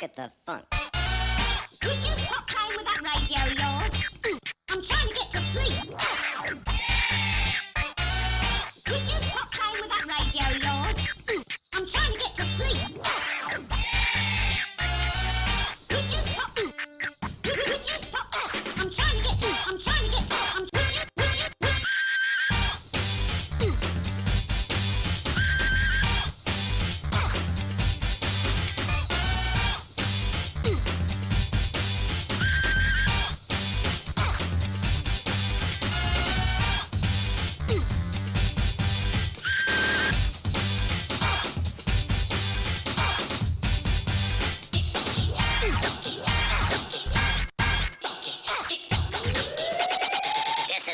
at the funk. Could you stop playing with that radio of yours? I'm trying to get to sleep. Could you stop playing with that radio of yours? I'm trying to get to sleep. Could you stop? Could you stop? I'm trying to get to. I'm trying to get to.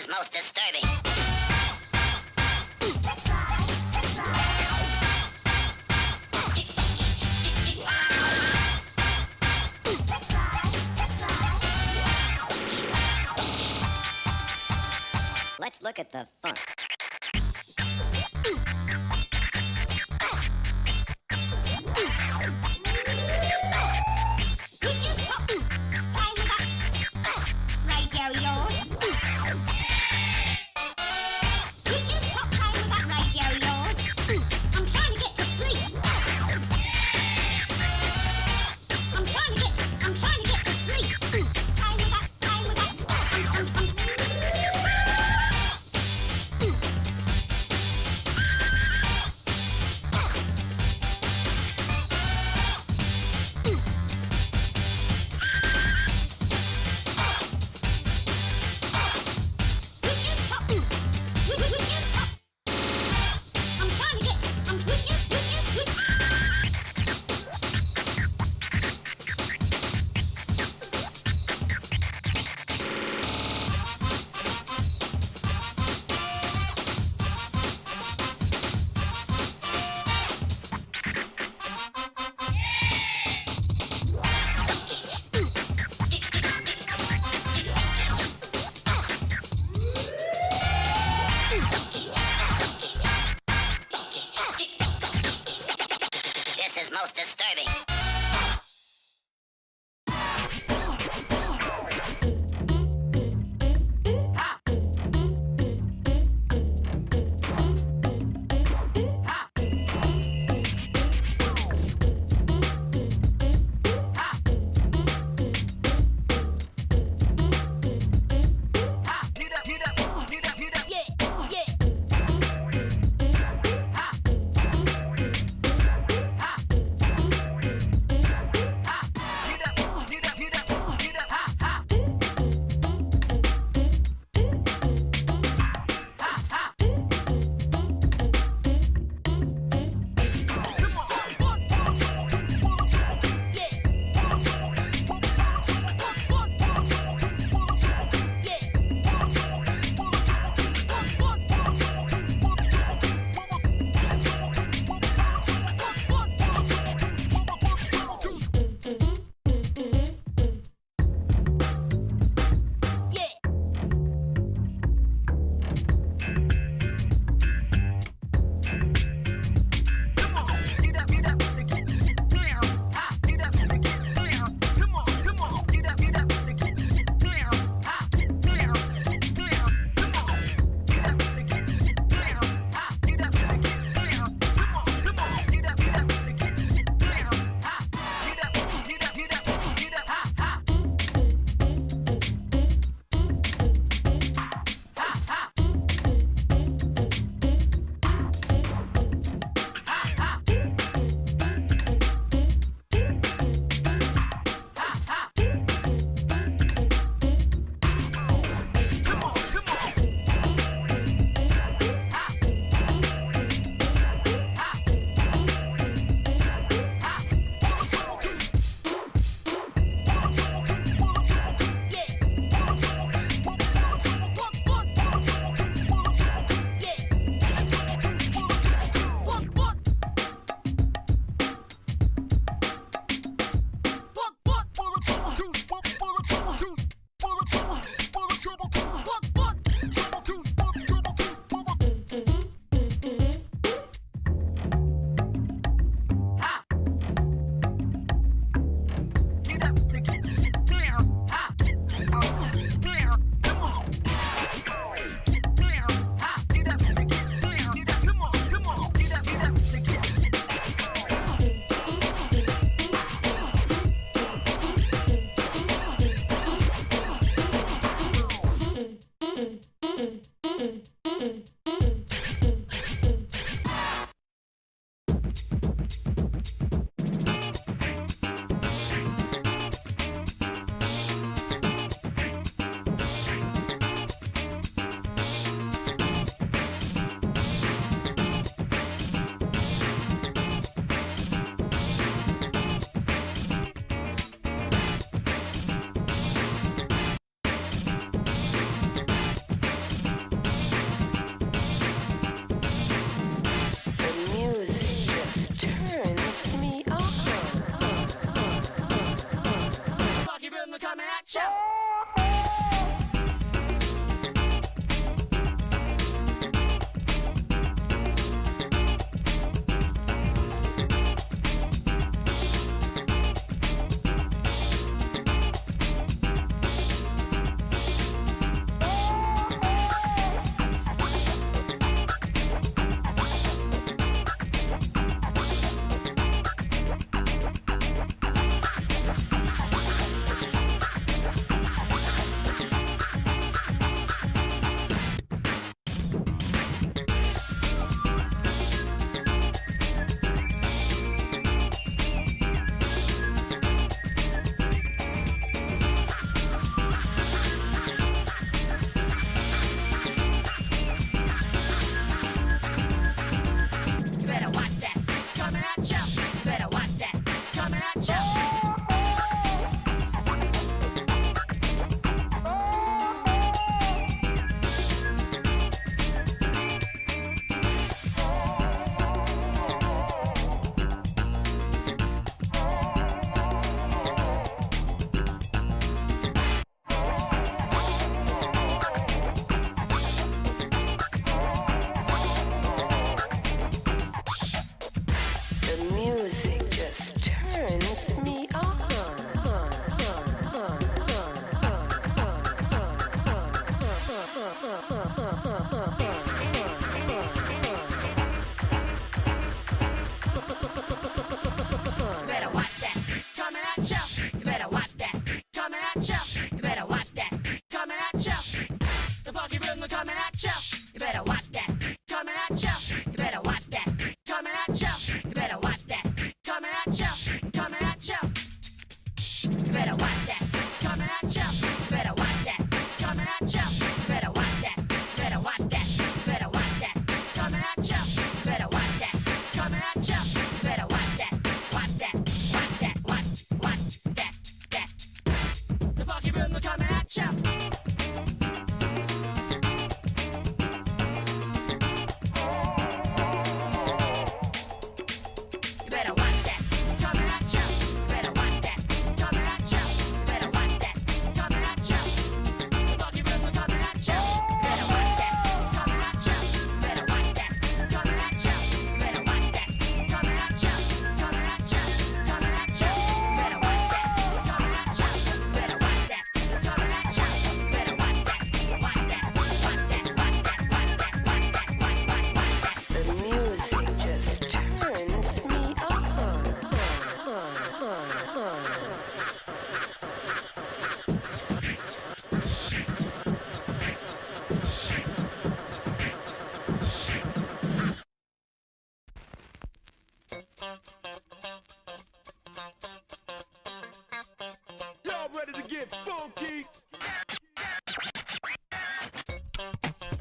Most disturbing. Let's look at the funk.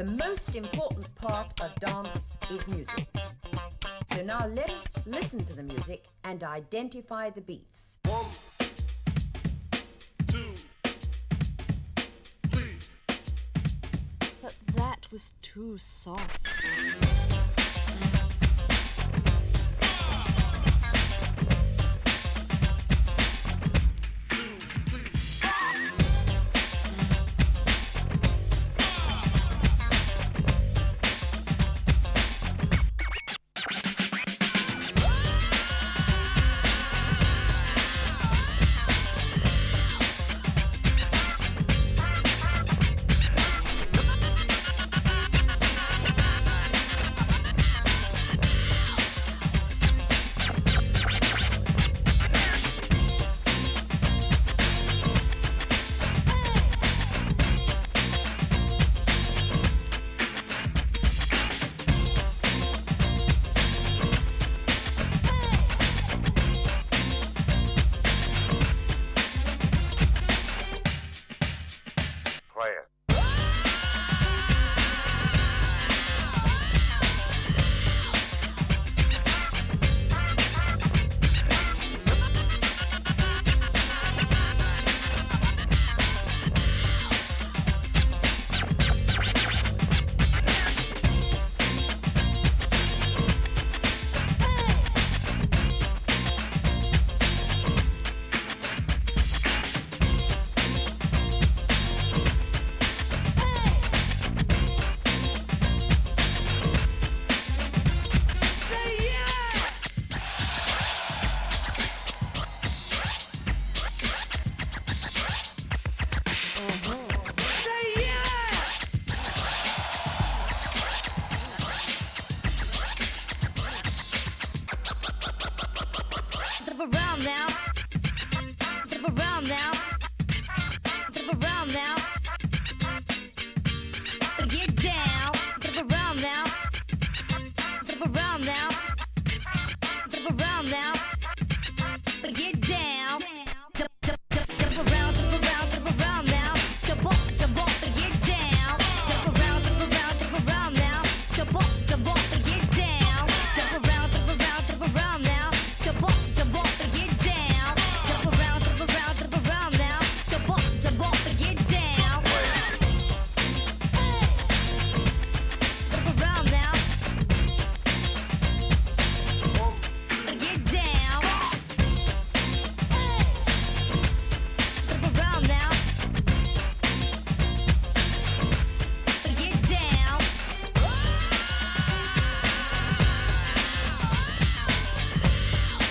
The most important part of dance is music. So now let us listen to the music and identify the beats. 1, 2, 3. But that was too soft. around now. Jump around now. Jump around now. Get down. Jump around now. Jump around now. Jump around now. Get down. Jump around, jump around, jump around now. Jump up, and get down. Jump around, jump around, jump around now. Jump up, and get down. Jump around, jump around, jump around now. Jump up, and get down. Jump around, jump around, jump around now. Jump up, and get down. Jump around now. And get down. Jump around now. And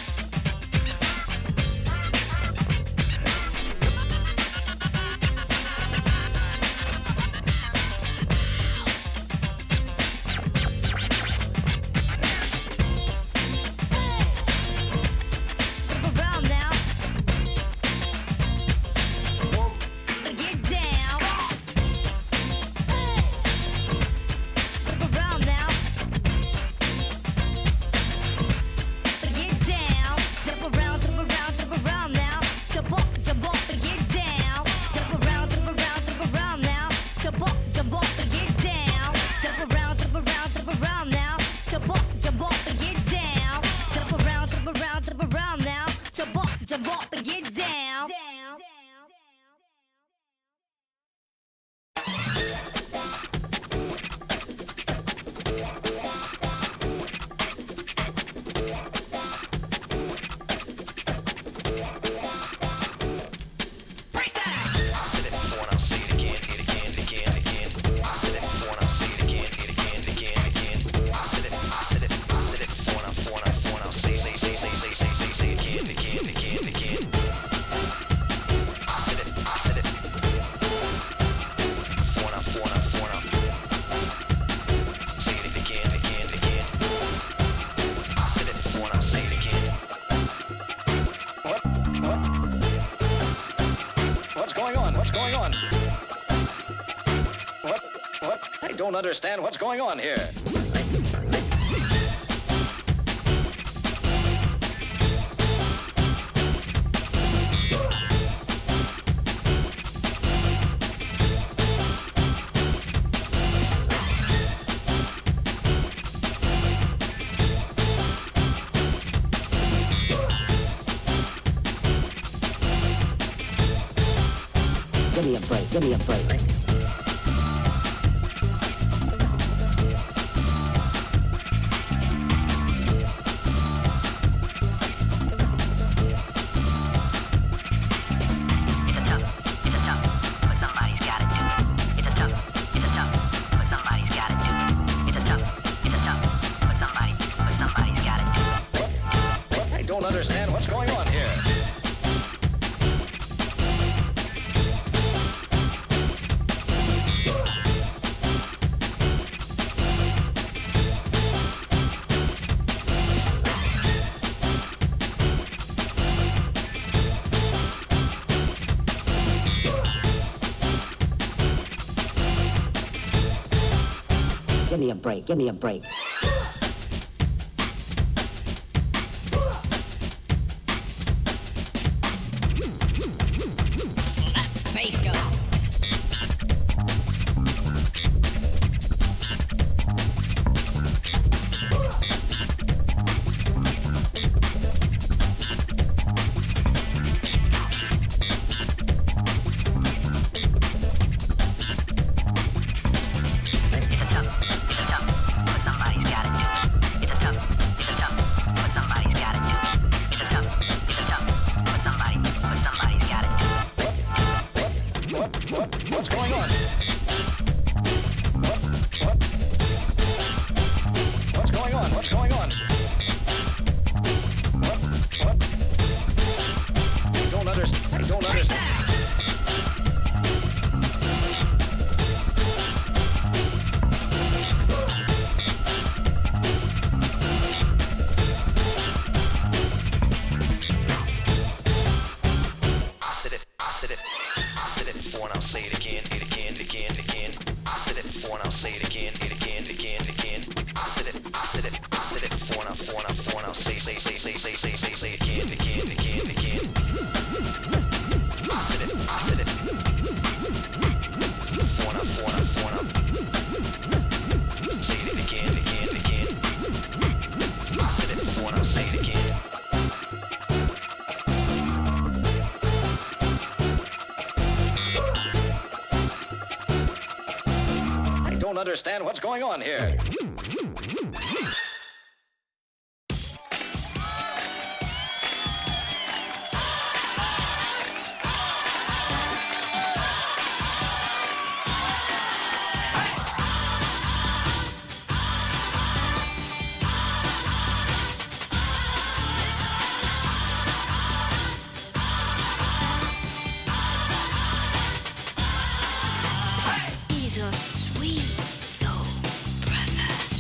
get down. Jump around now. And get down. Jump around now. And get down. Jump around, jump around, jump around now. Jump up, and get down. Jump around, jump around, jump around now. Jump up, and get down. Jump around, jump around, jump around now. Jump up, and get down. Jump around, jump around, jump around now. Jump up, and get down. What's going on? What's going on? What? I don't understand what's going on here. Give me a break, give me a break. I don't understand what's going on here. Give me a break, give me a break. What's going on? What's going on? What's going on? What? I don't understand. I don't understand. before and I'll say it again, it again, it again, it again. I said it before and I'll say it again, it again, it again, it again. I said it before and I'll say it again, it again, it again, it again. I said it before and I'll say it again, again, again. I said it before and I'll say it again. I don't understand what's going on here. He's a sweet soul, brothers.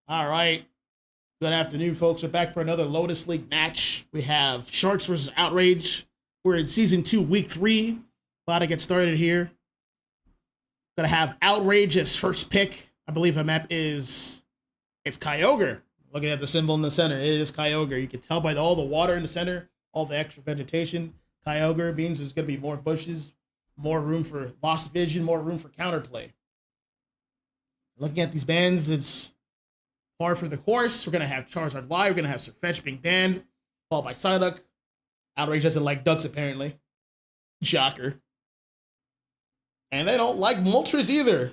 All right. Good afternoon, folks. We're back for another Lotus League match. We have Sharks versus Outrage. We're in Season 2, Week 3. About to get started here. Gonna have Outrage as first pick. I believe the map is... It's Kyogre. Looking at the symbol in the center, it is Kyogre. You can tell by all the water in the center, all the extra vegetation. Kyogre means there's gonna be more bushes, more room for lost vision, more room for counterplay. Looking at these bands, it's par for the course. We're going to have Charizard Y. We're going to have Sirfetch'd being banned, followed by Psyduck. Outrage doesn't like ducks, apparently. Shocker. And they don't like Moltres either.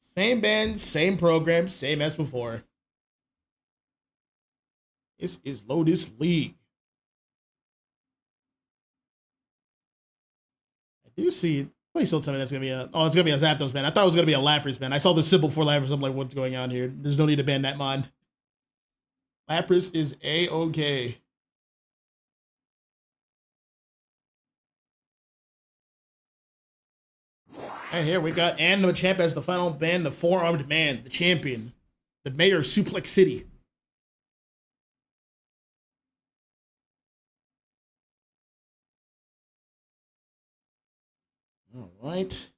Same band, same program, same as before. This is Lotus League. I do see... Please don't tell me that's going to be a... Oh, it's going to be a Zapdos ban. I thought it was going to be a Lapras ban. I saw the symbol for Lapras. I'm like, what's going on here? There's no need to ban that mon. Lapras is A-okay. And here we got the champ as the final ban, the four-armed man, the champion, the mayor of Suplex City. All right. Let's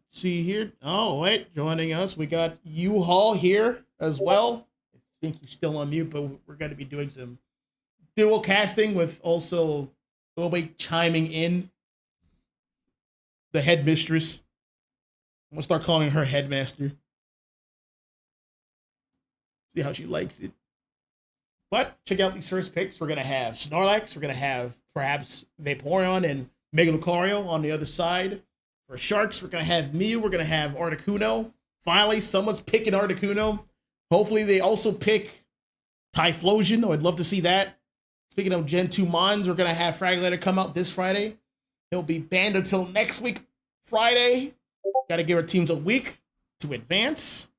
see here. Oh, wait. Joining us, we got U-Haul here as well. I think he's still on mute, but we're going to be doing some dual casting with also we'll be chiming in the headmistress. I'm going to start calling her headmaster. See how she likes it. But check out these first picks. We're going to have Snorlax. We're going to have perhaps Vaporeon and Mega Lucario on the other side. For Sharks, we're going to have Mew. We're going to have Articuno. Finally, someone's picking Articuno. Hopefully, they also pick Typhlosion. Oh, I'd love to see that. Speaking of Gen 2 Mons, we're going to have Fraglator come out this Friday. He'll be banned until next week, Friday. Got to give our teams a week to advance.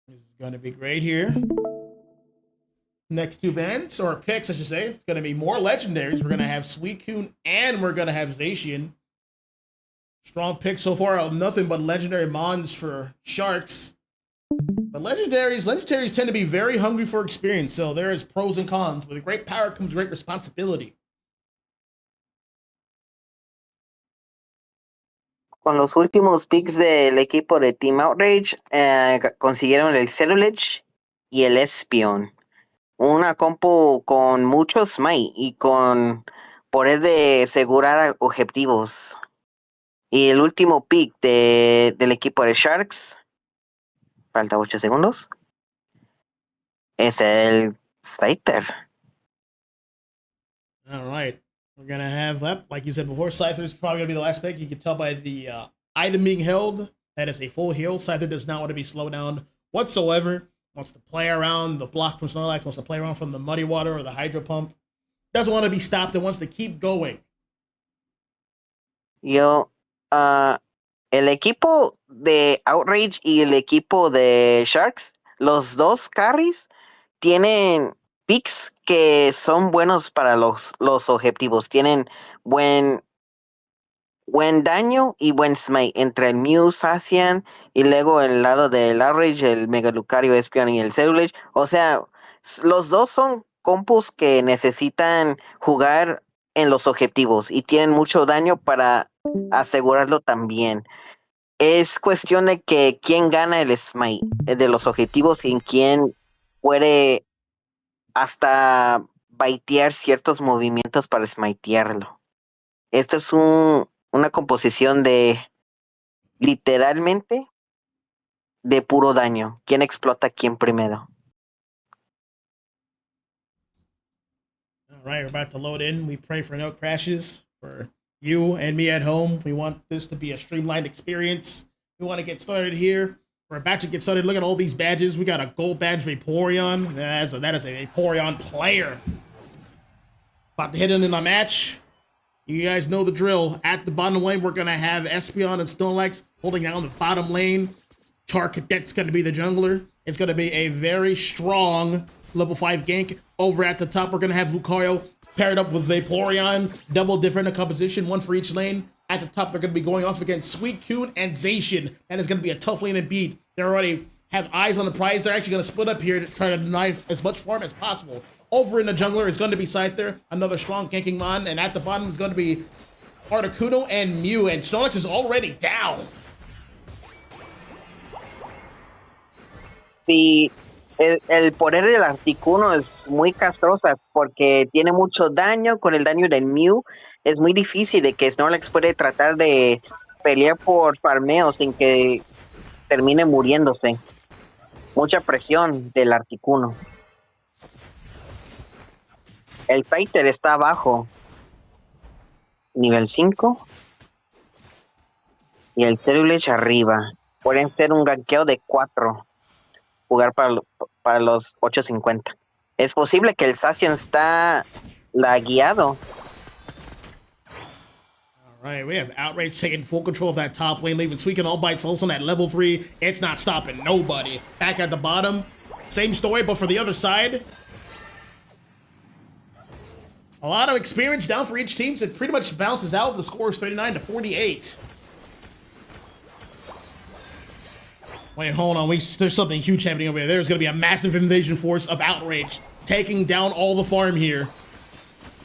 This is going to be great here. Next two bands, or picks, I should say. It's going to be more legendaries. We're going to have Suicune and we're going to have Zacian. Strong picks so far. Nothing but legendary mons for Sharks. But legendaries tend to be very hungry for experience. So there is pros and cons. With great power comes great responsibility. Con los últimos picks del equipo de Team Outrage, consiguieron el Cellulage y el Espion. Una compu con mucho smite y con poder de asegurar objetivos. Y el último pick del equipo de Sharks, falta 8 segundos, es el Scyther. All right. We're going to have that. Like you said before, Scyther is probably going to be the last pick. You can tell by the item being held that is a full heal. Scyther does not want to be slowed down whatsoever. Wants to play around the block from Snorlax, wants to play around from the Muddy Water or the Hydro Pump. Doesn't want to be stopped and wants to keep going. El equipo de Outrage y el equipo de Sharks, los dos carries, tienen picks que son buenos para los objetivos. Tienen buen daño y buen smite entre el Mew, Zacian y luego el lado del Outrage, el Mega Lucario, Espion y el Cellulage. O sea, los dos son compus que necesitan jugar en los objetivos y tienen mucho daño para asegurarlo también. Es cuestión de que quién gana el smite de los objetivos y quién puede hasta baitear ciertos movimientos para smitearlo. Esto es una composición de literalmente de puro daño. ¿Quién explota a quién primero? All right, we're about to load in. We pray for no crashes for you and me at home. We want this to be a streamlined experience. We want to get started here. We're about to get started. Look at all these badges. We got a gold badge Vaporeon. That is a Vaporeon player. About to hit in a match. You guys know the drill. At the bottom lane, we're going to have Espeon and Snorlax holding down the bottom lane. Charcadet's going to be the jungler. It's going to be a very strong level 5 gank. Over at the top, we're going to have Lucario paired up with Vaporeon. Double different composition, one for each lane. At the top, they're going to be going off against Suicune and Zacian. That is going to be a tough lane to beat. They already have eyes on the prize. They're actually going to split up here to try to deny as much farm as possible. Over in the jungler is going to be Scyther, another strong ganking mon, and at the bottom is going to be Articuno and Mew, and Snorlax is already down. Sí, el poder del Articuno es muy castrosa porque tiene mucho daño. Con el daño del Mew es muy difícil de que Snorlax puede tratar de pelear por farmeo sin que termine muriéndose. Mucha presión del Articuno. El Scyther está abajo. Nivel 5. Y el Cerulege arriba. Pueden ser un ganqueo de 4. Jugar para los 8.50. Es posible que el Zacian está lagueado. Alright, we have Outrage taking full control of that top lane, leaving Suicune all by itself on that level 3. It's not stopping nobody. Back at the bottom, same story, but for the other side. A lot of experience down for each team, so it pretty much bounces out. The score is 39-48. Wait, hold on. There's something huge happening over here. There's going to be a massive invasion force of Outrage taking down all the farm here.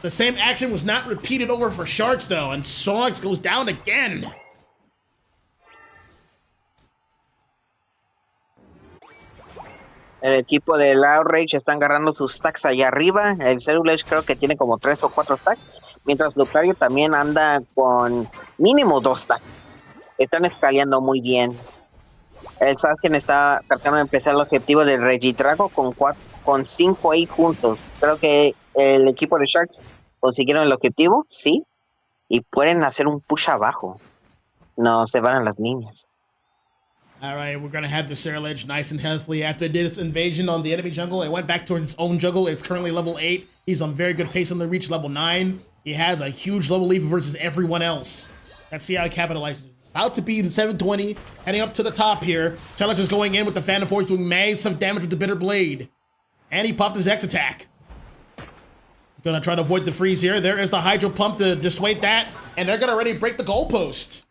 The same action was not repeated over for Sharks, though, and Snorlax goes down again. El equipo del Outrage están agarrando sus stacks allá arriba. El Cerulege creo que tiene como 3 o 4 stacks. Mientras Lucario también anda con mínimo 2 stacks. Están escaleando muy bien. El Zacian está tratando de empezar el objetivo del Regidrago con 5 ahí juntos. Creo que el equipo de Sharks consiguieron el objetivo, sí. Y pueden hacer un push abajo. No se van a las líneas. All right, we're going to have the Cerulege nice and healthily. After it did its invasion on the enemy jungle, it went back towards its own jungle. It's currently level 8. He's on very good pace on the reach level 9. He has a huge level lead versus everyone else. Let's see how he capitalizes. About to be the 720, heading up to the top here. Challenge is going in with the Phantom Force, doing massive damage with the Bitter Blade. And he popped his X attack. Gonna try to avoid the freeze here. There is the Hydro Pump to dissuade that. And they're gonna already break the goalpost.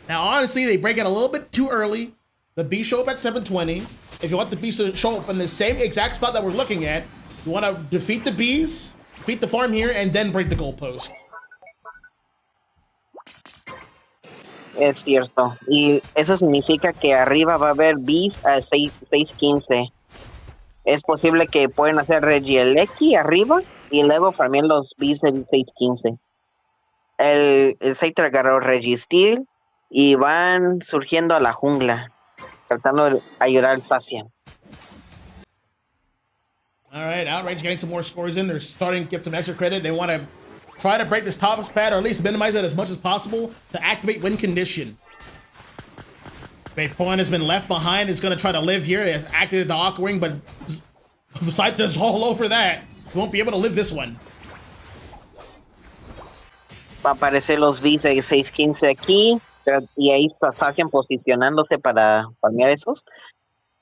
Now, honestly, they break it a little bit too early. The bees show up at 720. If you want the bees to show up in the same exact spot that we're looking at, you want to defeat the bees, defeat the farm here, and then break the goalpost. Es cierto. Y eso significa que arriba va a haber bees a 6.15. Es posible que pueden hacer Regieleki arriba y luego farmear los bees del 6.15. El Scyther agarró Registeel y van surgiendo a la jungla, tratando de ayudar al Zacian. All right, Outrage getting some more scores in. They're starting to get some extra credit. They want to try to break this top pad, or at least minimize it as much as possible to activate win condition. Vaporeon has been left behind. Is going to try to live here. It has activated the Aqua Ring, but Scyther's all over that. He won't be able to live this one. Va a aparecer los bees de 6.15 aquí, y ahí está Zacian posicionándose para farmear esos.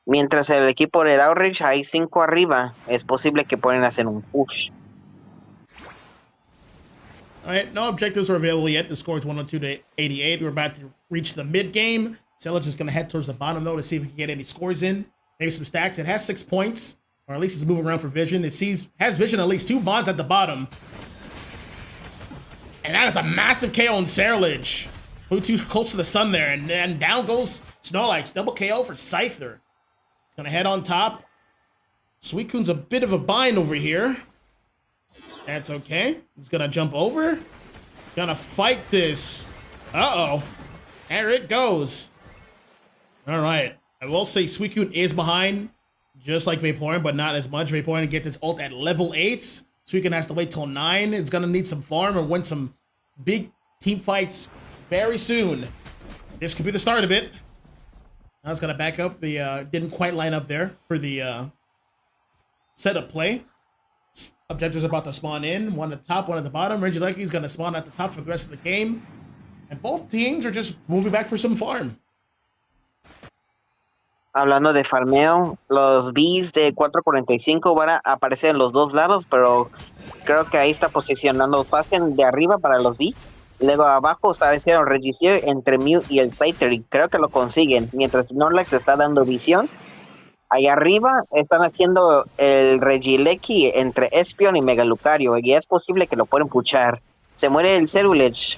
Mientras el equipo del Outrage hay 5 arriba, es posible que pueden hacer un push. All right, no objectives are available yet. The score is 102-88. We're about to reach the mid game. Cerulege is going to head towards the bottom, though, to see if we can get any scores in. Maybe some stacks. It has 6 points, or at least it's moving around for vision. It has vision at least 2 bonds at the bottom. And that is a massive KO on Cerulege. Flew too close to the sun there, and then down goes Snorlax. Double KO for Scyther. He's going to head on top. Suicune's a bit of a bind over here. That's okay. He's gonna jump over. Gonna fight this. Uh-oh. There it goes. Alright. I will say Suicune is behind, just like Vaporeon, but not as much. Vaporeon gets his ult at level 8. Suicune has to wait till 9. It's gonna need some farm or win some big team fights very soon. This could be the start of it. Now it's gonna back up. The didn't quite line up there for the setup play. Objectives are about to spawn in. One at the top, one at the bottom. Regieleki is going to spawn at the top for the rest of the game. And both teams are just moving back for some farm. Hablando de farmeo, los bees de 4.45 van a aparecer en los dos lados, pero creo que ahí está posicionando Zacian de arriba para los bees. Luego abajo está haciendo Regicier entre Mew y el Scyther y creo que lo consiguen. Mientras Snorlax está dando visión. Ahí arriba están haciendo el Regieleki entre Espion y Megalucario y es posible que lo puedan puchar. Se muere el Cerulege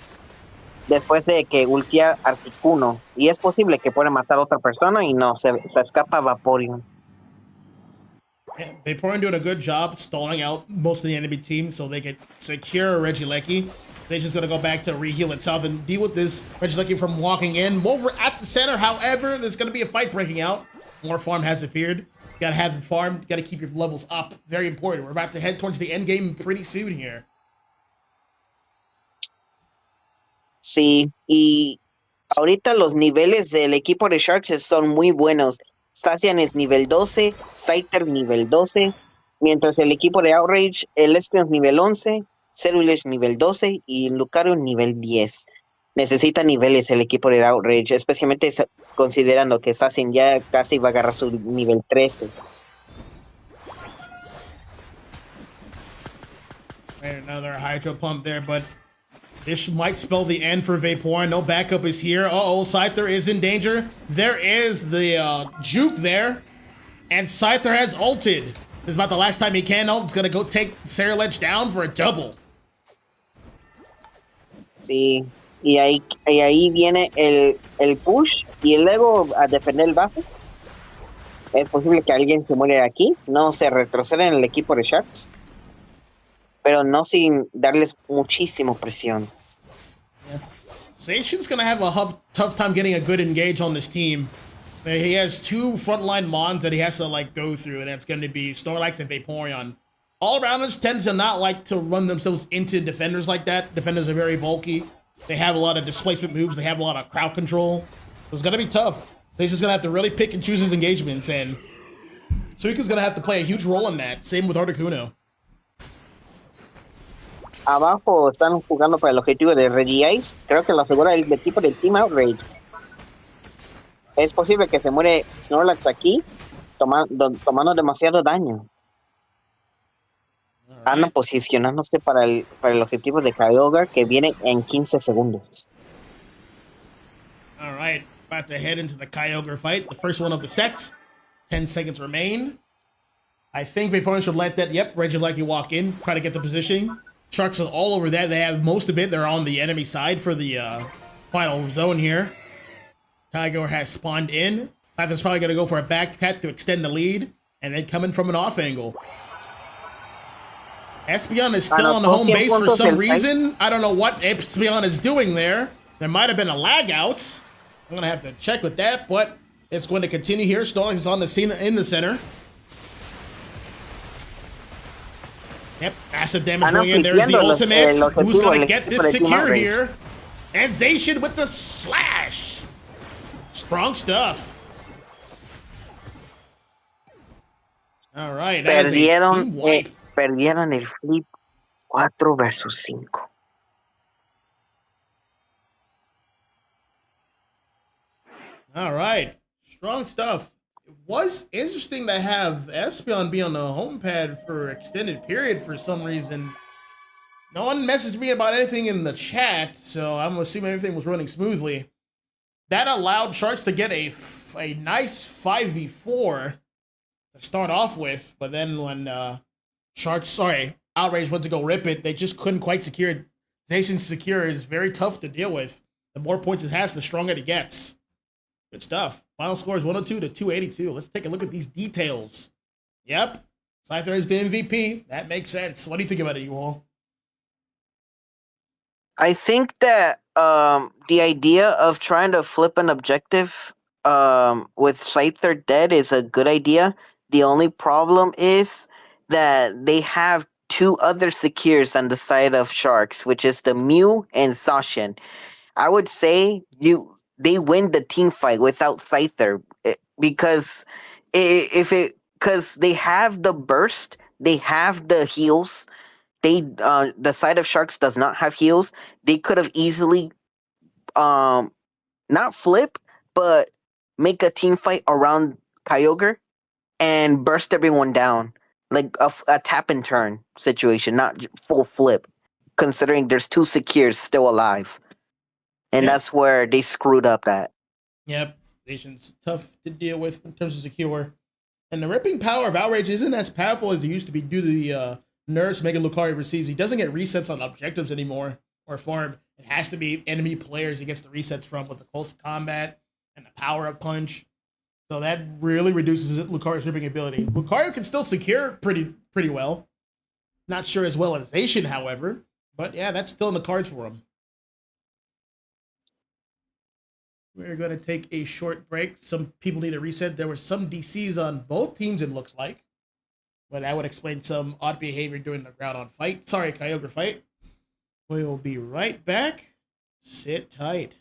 después de que ultia Articuno y es posible que pueda matar a otra persona y no, se escapa Vaporeon. Vaporeon doing a good job stalling out most of the enemy team so they can secure Regieleki. They're just going to go back to reheal itself and deal with this Regieleki from walking in. Over at the center, however, there's going to be a fight breaking out. More farm has appeared. You gotta have the farm. You gotta keep your levels up. Very important. We're about to head towards the end game pretty soon here. Sí, y ahorita los niveles del equipo de Sharks son muy buenos. Zacian es nivel 12, Scyther nivel 12, mientras el equipo de Outrage, el Espion es nivel 11, Cerulege nivel 12 y Lucario nivel 10. Necesita niveles el equipo de Outrage, especialmente considerando que Zacian ya casi va a agarrar su nivel 13. Another hydro pump there, but this might spell the end for Vaporeon. No backup is here. Uh-oh, Scyther is in danger. There is the juke there, and Scyther has ulted. This is about the last time he can ult. It's gonna go take Cerulege down for a double. Sí, y ahí viene el push y luego a defender el base. Es posible que alguien se muera aquí, no se retrocede en el equipo de Sharks, pero no sin darles muchísimo presión. Yeah. Zacian's gonna have a tough time getting a good engage on this team. He has two frontline mons that he has to like go through, and that's gonna be Snorlax and Vaporeon. All arounders tend to not like to run themselves into defenders like that. Defenders are very bulky. They have a lot of displacement moves. They have a lot of crowd control. So it's gonna be tough. He's just gonna have to really pick and choose his engagements, and Suiko's gonna have to play a huge role in that. Same with Articuno. Abajo están jugando para el objetivo de Regice. Creo que lo asegura el equipo del Team Outrage. Es posible que se muere Snorlax aquí, tomando demasiado daño. Andan posicionándose para el objetivo de Kyogre que viene en 15 segundos. All right, about to head into the Kyogre fight. The first one of the set. 10 seconds remain. I think Vaporeon should let that, Regieleki walk in, try to get the positioning. Sharks are all over that. They have most of it. They're on the enemy side for the final zone here. Kyogre has spawned in. Scyther's probably going to go for a back pet to extend the lead, and then coming from an off angle. Espeon is still on the home base for some reason. I don't know what Espeon is doing there. There might have been a lag out. I'm going to have to check with that, but it's going to continue here. Snorlax is on the scene in the center. Yep, massive damage going in. There's the ultimate. Who's going to get this secure here? And Zacian with the slash. Strong stuff. All right. Perdieron el flip 4 versus 5. All right. Strong stuff. It was interesting to have Espeon be on the home pad for an extended period for some reason. No one messaged me about anything in the chat, so I'm assuming everything was running smoothly. That allowed Sharks to get a nice 5v4 to start off with, but then when Outrage went to go rip it, they just couldn't quite secure it. Zacian's secure is very tough to deal with. The more points it has, the stronger it gets. Good stuff. Final score is 102 to 282. Let's take a look at these details. Yep. Scyther is the MVP. That makes sense. What do you think about it, you all? I think that the idea of trying to flip an objective with Scyther dead is a good idea. The only problem is that they have 2 other secures on the side of Sharks, which is the Mew and Zacian. I would say they win the team fight without Scyther because they have the burst, they have the heals. The side of Sharks does not have heals. They could have easily not flip, but make a team fight around Kyogre and burst everyone down. Like a tap and turn situation, not full flip. considering there's two secures still alive, and Yep. that's where they screwed up. That Yep. Nation's tough to deal with in terms of secure. And the ripping power of Outrage isn't as powerful as it used to be due to the nerfs Mega Lucario receives. He doesn't get resets on objectives anymore or farm. It has to be enemy players he gets the resets from with the close combat and the power up punch. So that really reduces Lucario's ripping ability. Lucario can still secure pretty well. Not sure as well as Zacian, however. But yeah, that's still in the cards for him. We're going to take a short break. Some people need a reset. There were some DCs on both teams, it looks like. But that would explain some odd behavior during the ground-on fight. Sorry, Kyogre fight. We will be right back. Sit tight.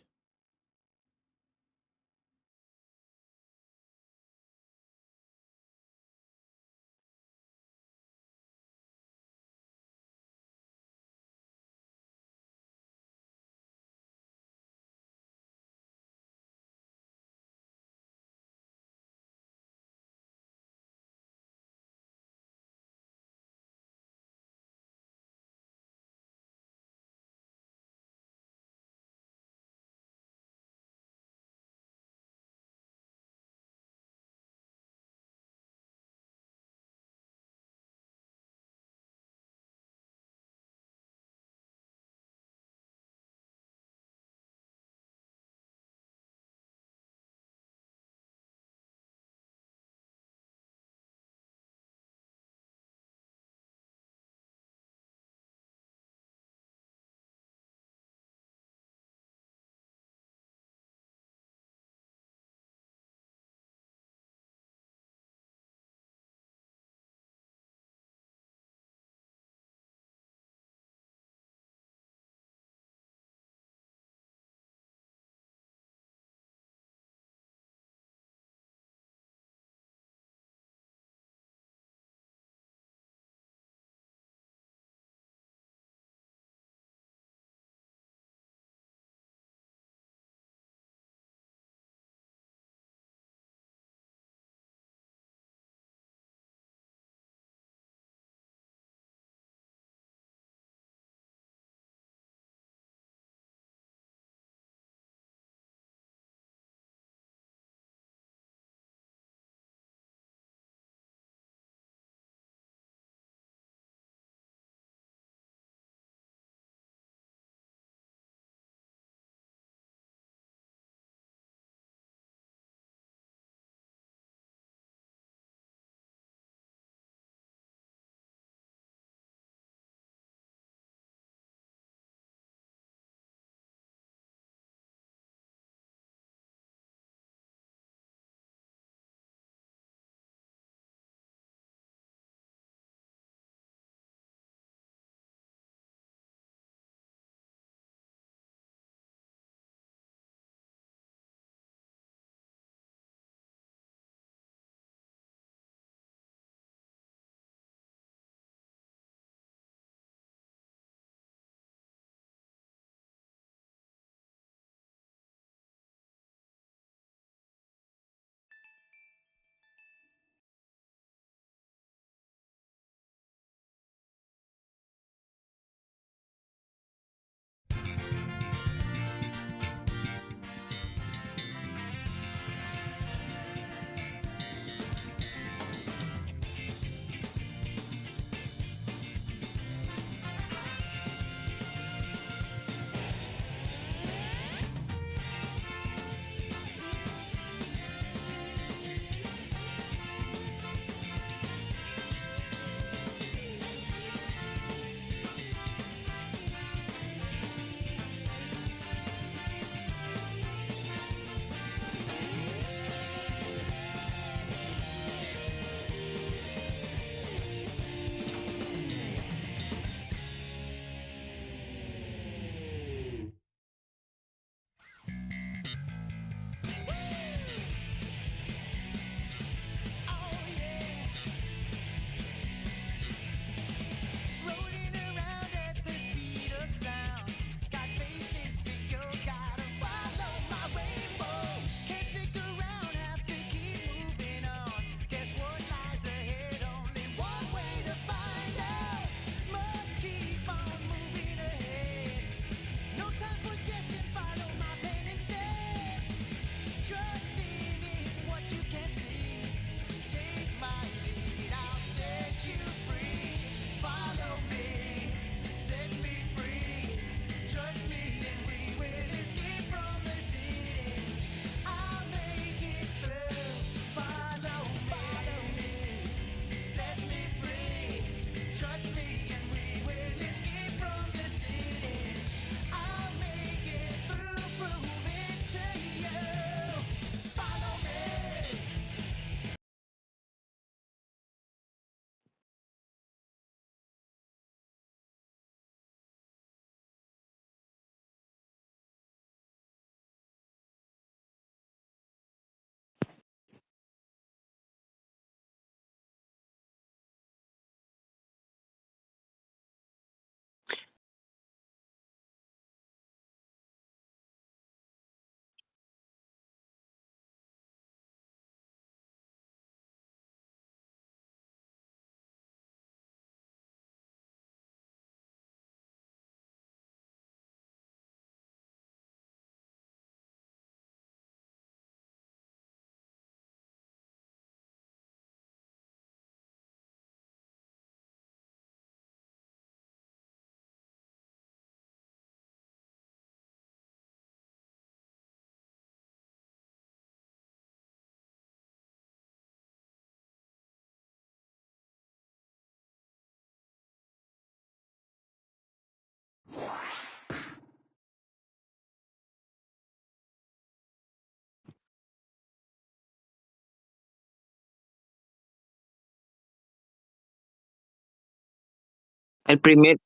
El primer,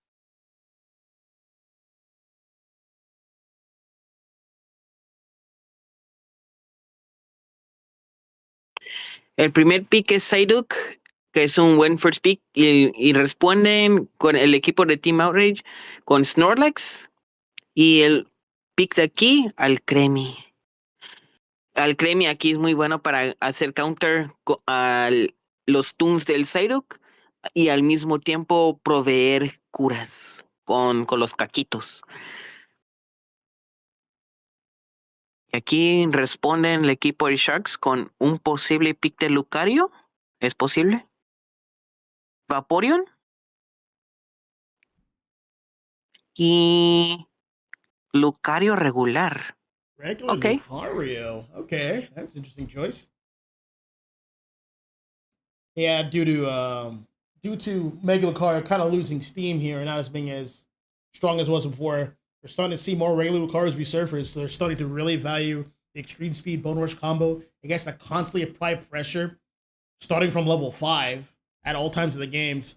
el primer pick es Psyduck, que es un buen first pick, y responden con el equipo de Team Outrage con Snorlax. Y el pick de aquí, al Cremi. Al Cremi aquí es muy bueno para hacer counter a los tunes del Psyduck y al mismo tiempo proveer curas con los caquitos. Y aquí responden el equipo de Sharks con un posible pick de Lucario. ¿Es posible? Vaporeon y Lucario regular. Regular Ok. Lucario. Okay, that's an interesting choice. Yeah, due to Mega Lucario kind of losing steam here and not as being as strong as it was before, we're starting to see more regular Lucarios resurface. So they're starting to really value the extreme speed Bone Rush combo. I guess that constantly apply pressure, starting from level 5 at all times of the games.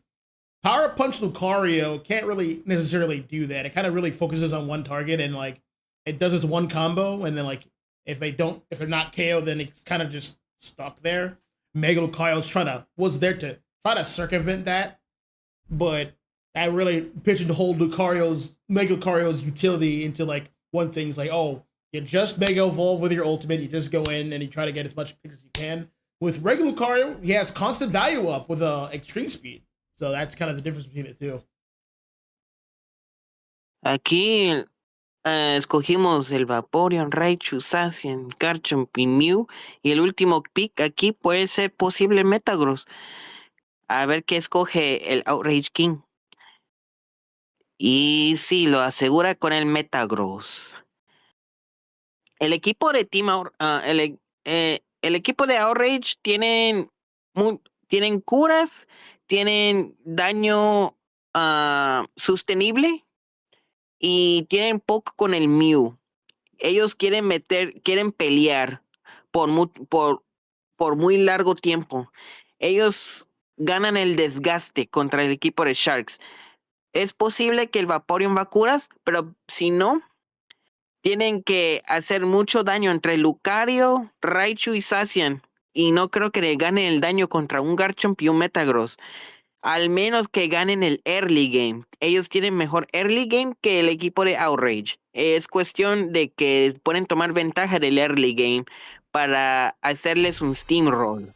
Power Punch Lucario can't really necessarily do that. It kind of really focuses on one target and like it does this one combo, and then like if they're not KO, then it's kind of just stuck there. Mega Lucario's was there to try to circumvent that, but that really pigeonholed Mega Lucario's utility into like one thing's like, oh, you just Mega Evolve with your ultimate, you just go in and you try to get as much picks as you can. With regular Lucario, he has constant value up with extreme speed. So that's kind of the difference between the two. Aquí escogimos el Vaporeon, Raichu, Zacian, Garchomp y Mew. Y el último pick aquí puede ser posible Metagross. A ver qué escoge el Outrage King. Y sí, lo asegura con el Metagross. El equipo de el equipo de Outrage tienen curas, tienen daño sostenible y tienen poco con el Mew. Ellos quieren pelear por muy largo tiempo. Ellos ganan el desgaste contra el equipo de Sharks. Es posible que el Vaporeon va a curas, pero si no, tienen que hacer mucho daño entre Lucario, Raichu y Zacian. Y no creo que le ganen el daño contra un Garchomp y un Metagross. Al menos que ganen el early game. Ellos tienen mejor early game que el equipo de Outrage. Es cuestión de que pueden tomar ventaja del early game para hacerles un steamroll.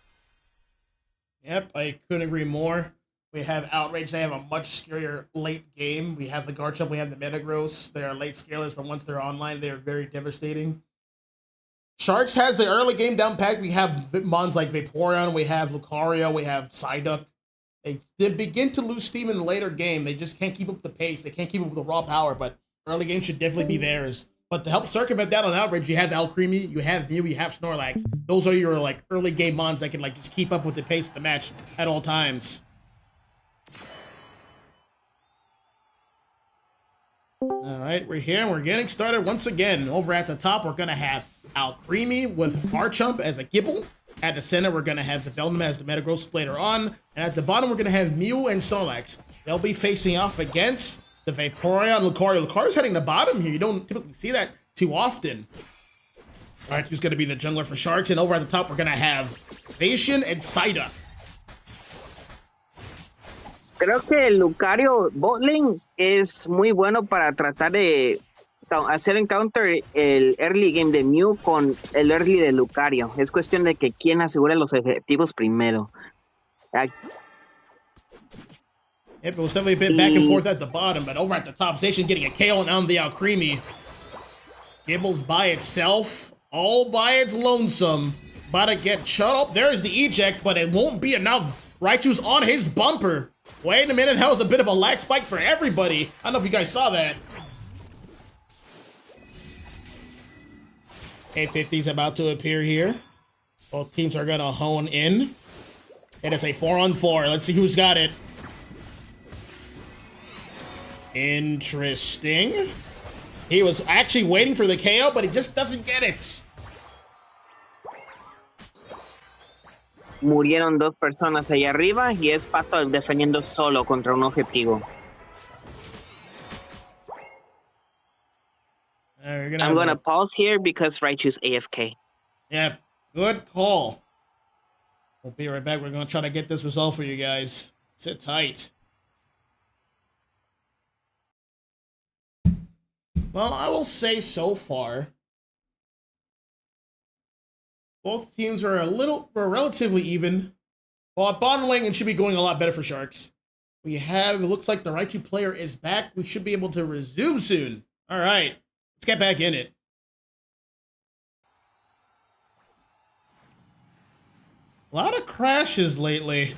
Yep, I couldn't agree more. We have Outrage, they have a much scarier late game. We have the Garchomp, we have the Metagross. They are late scalers, but once they're online, they are very devastating. Sharks has the early game down packed. We have mons like Vaporeon, we have Lucario, we have Psyduck. They begin to lose steam in the later game. They just can't keep up the pace. They can't keep up with the raw power, but early game should definitely be theirs. But to help circumvent that on Outrage, you have Alcremie, you have Mew, you have Snorlax. Those are your like early game mons that can like just keep up with the pace of the match at all times. All right, we're here and we're getting started once again. Over at the top, we're gonna have Alcremie with Garchomp as a Gibble. At the center, we're gonna have the Beldum as the Metagross later on, and at the bottom, we're gonna have Mew and Snorlax. They'll be facing off against the Vaporeon, Lucario. Lucario's heading to bottom here. You don't typically see that too often. All right, who's gonna be the jungler for Sharks? And over at the top, we're gonna have Vacian and Psyduck. Creo que el Lucario botlane es muy bueno para tratar de hacer encounter el early game de Mew con el early de Lucario. Es cuestión de que quien asegure los objetivos primero. It was definitely a bit back and forth at the bottom, but over at the top, Zacian getting a KO on the Alcremie. Gibble's by itself, all by its lonesome. About to get shut up. There's the eject, but it won't be enough. Raichu's on his bumper. Wait a minute, that was a bit of a lag spike for everybody. I don't know if you guys saw that. K50's about to appear here. Both teams are gonna hone in. It is a 4-on-4. Let's see who's got it. Interesting. He was actually waiting for the KO, but he just doesn't get it. Murieron dos personas allá arriba y es Pato defendiendo solo contra un objetivo. You're I'm gonna have pause here because Raichu's AFK. Yep, good call. We'll be right back. We're gonna try to get this resolved for you guys. Sit tight. Well, I will say so far, both teams are relatively even. Well, at bottom lane, it should be going a lot better for Sharks. It looks like the Raichu player is back. We should be able to resume soon. All right, let's get back in it. A lot of crashes lately.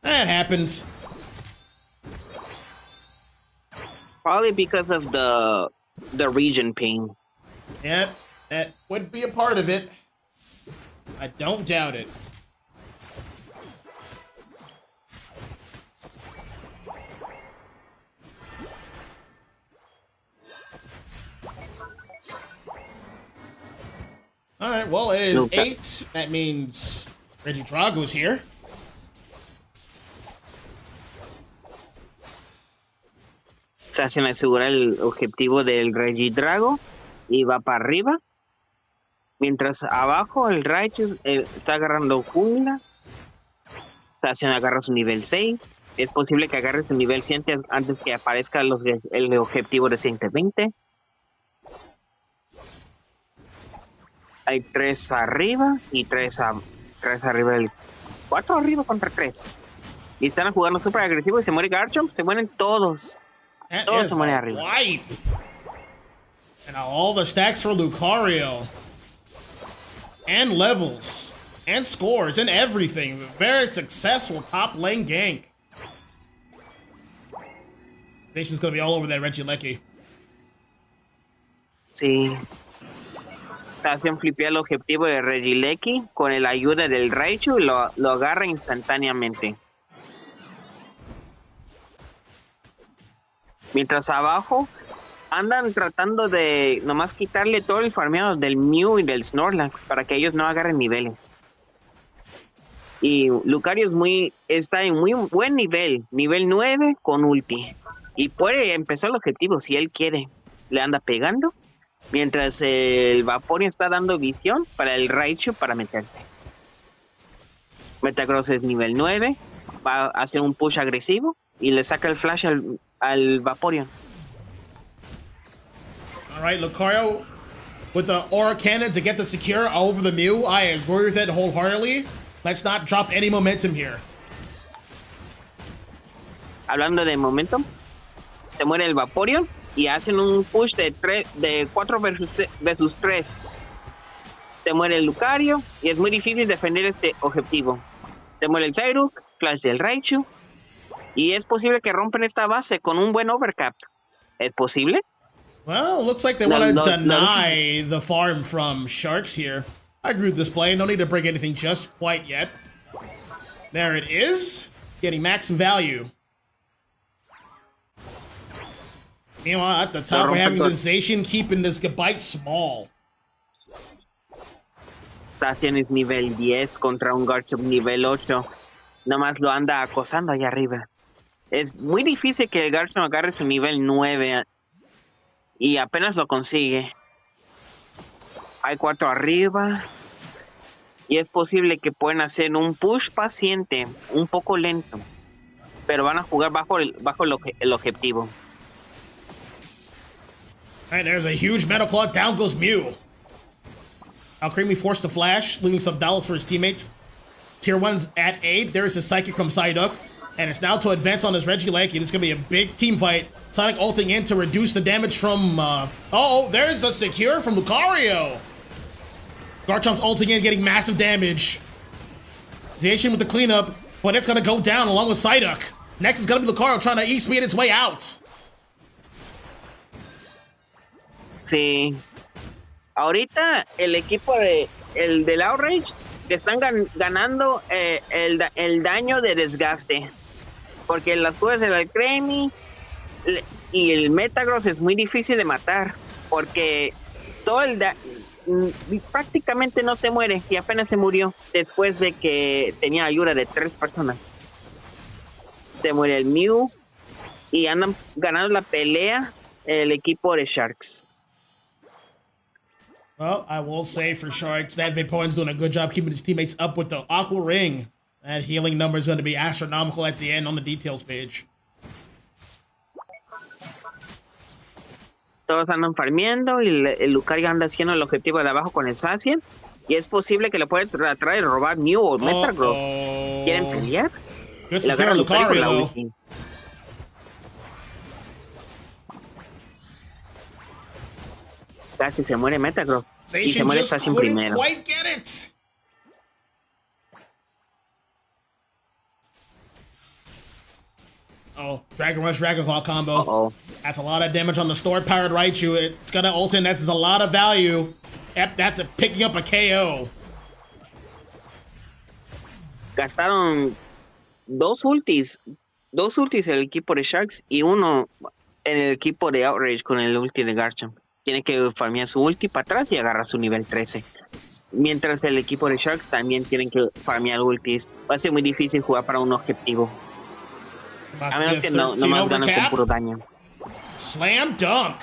That happens. Probably because of the region ping. Yep, that would be a part of it. I don't doubt it. All right, well, it is 8. That means Reggie Drago's here. Se hacen asegurar el objetivo del Regidrago y va para arriba. Mientras abajo el Raichu está agarrando jungla. Se hacen agarra su nivel 6. Es posible que agarre su nivel 100 antes que aparezca el objetivo de 120. Hay 3 arriba y 3 arriba del 4 arriba contra 3. Y están jugando súper agresivo y se muere Garchomp, se mueren todos. Todos se mueren arriba. Wipe. And all the stacks for Lucario. And levels. And scores and everything. Very successful top lane gank. Station's gonna be all over that Regieleki. Sí. Hacen flipear el objetivo de Regieleki con la ayuda del Raichu y lo agarra instantáneamente. Mientras abajo andan tratando de nomás quitarle todo el farmeado del Mew y del Snorlax para que ellos no agarren niveles. Y Lucario está en muy buen nivel 9 con ulti. Y puede empezar el objetivo si él quiere. Le anda pegando. Mientras el Vaporeon está dando visión para el Raichu para meterse. Metagross es nivel 9. Va a hacer un push agresivo y le saca el flash al Vaporeon. All right, Lucario with the Aura Cannon to get the secure over the Mew. I agree with it wholeheartedly. Let's not drop any momentum here. Hablando de momentum, se muere el Vaporeon y hacen un push de 4 versus 3. Se muere el Lucario y es muy difícil defender este objetivo. Se muere el Psyduck, flash del Raichu y es posible que rompen esta base con un buen overcap. ¿Es posible? Well, looks like they want to deny the farm from Sharks here. I agree with this play. No need to break anything just quite yet. There it is. Getting max value. Meanwhile, at the top, we're having the Zacian keeping this bite small. Zacian es nivel 10 contra un Garchomp nivel 8. Nomás lo anda acosando allá arriba. Es muy difícil que el Garchomp agarre su nivel 9 y apenas lo consigue. Hay 4 arriba y es posible que puedan hacer un push paciente, un poco lento, pero van a jugar bajo el objetivo. Alright, there's a huge Metal Claw. Down goes Mew. Alcremie forced to flash, leaving some dollars for his teammates. Tier 1's at 8. There's a Psychic from Psyduck. And it's now to advance on this Regieleki. This is going to be a big team fight. Sonic ulting in to reduce the damage from... there's a secure from Lucario. Garchomp's ulting in, getting massive damage. Zacian with the cleanup, but it's going to go down along with Psyduck. Next is going to be Lucario trying to e-speed its way out. Sí. Ahorita el equipo del Outrage que están ganando el daño de desgaste. Porque las cosas del Alcremie y el Metagross es muy difícil de matar. Porque prácticamente no se muere y apenas se murió después de que tenía ayuda de 3 personas. Se muere el Mew y andan ganando la pelea el equipo de Sharks. Well, I will say for Sharks that Vaporeon's doing a good job keeping his teammates up with the Aqua Ring. That healing number is going to be astronomical at the end on the details page. Todos andan farmeando y el Lucario anda haciendo el objetivo de abajo con el Zacian. Y es posible que le pueda tratar de robar Mew o Metagross. ¿Quieren pelear? Good La agarra secure Lucario con Lucario, la though. ulti. Casi se muere Metagross. Y se Zacian muere just Zacian couldn't primero. quite get it. Oh, Dragon Rush, Dragon Claw combo. Uh-oh. That's a lot of damage on the stored-powered Raichu. It's gonna ult in. That's a lot of value. Yep, that's picking up a KO. Gastaron dos ultis el equipo de Sharks y uno en el equipo de Outrage con el ulti de Garchomp. Tiene que farmear su ulti para atrás y agarrar su nivel 13. Mientras el equipo de Sharks también tienen que farmear ultis. Va a ser muy difícil jugar para un objetivo. A menos que no más ganen con puro daño. Slam dunk.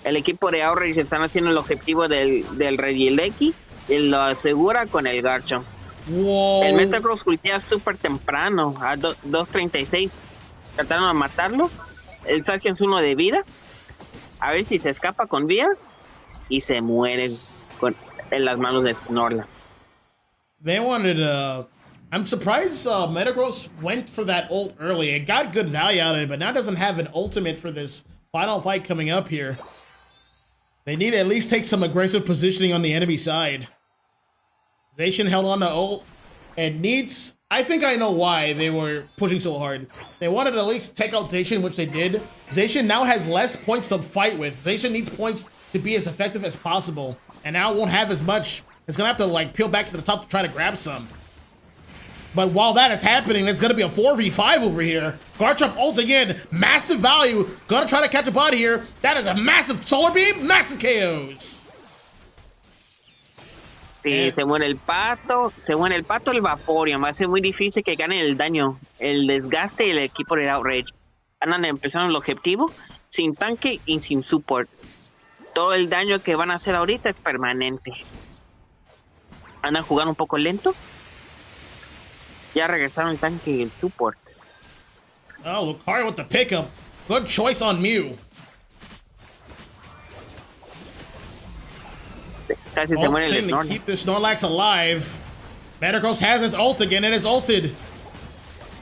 El equipo de Outrage están haciendo el objetivo del Regieleki y lo asegura con el Garchomp. Wow. El Metagross ultea súper temprano, a 2.36. Trataron de matarlo. El Zacian es uno de vida. A ver si se escapa con vida. Y se muere en las manos de Snorlax. They wanted I'm surprised Metagross went for that ult early. It got good value out of it, but now doesn't have an ultimate for this final fight coming up here. They need to at least take some aggressive positioning on the enemy side. Zacian held on to ult and needs... I think I know why they were pushing so hard. They wanted to at least take out Zacian, which they did. Zacian now has less points to fight with. Zacian needs points to be as effective as possible. And now won't have as much. It's gonna have to like peel back to the top to try to grab some. But while that is happening, it's gonna be a 4v5 over here. Garchomp ult again, massive value. Gonna try to catch a body here. That is a massive solar beam, massive KOs. Si se muere el pato, el Vaporeon. Va a ser muy difícil que ganen el daño, el desgaste del equipo de Outrage. Andan empezando el objetivo sin tanque y sin support. Todo el daño que van a hacer ahorita es permanente. Andan jugando un poco lento. Ya regresaron el tanque y el support. Oh, Lucario with the pickup. Good choice on Mew. Casi se muere el Ulting to Snorlax. keep this Snorlax alive. Metagross has his ult again and is ulted.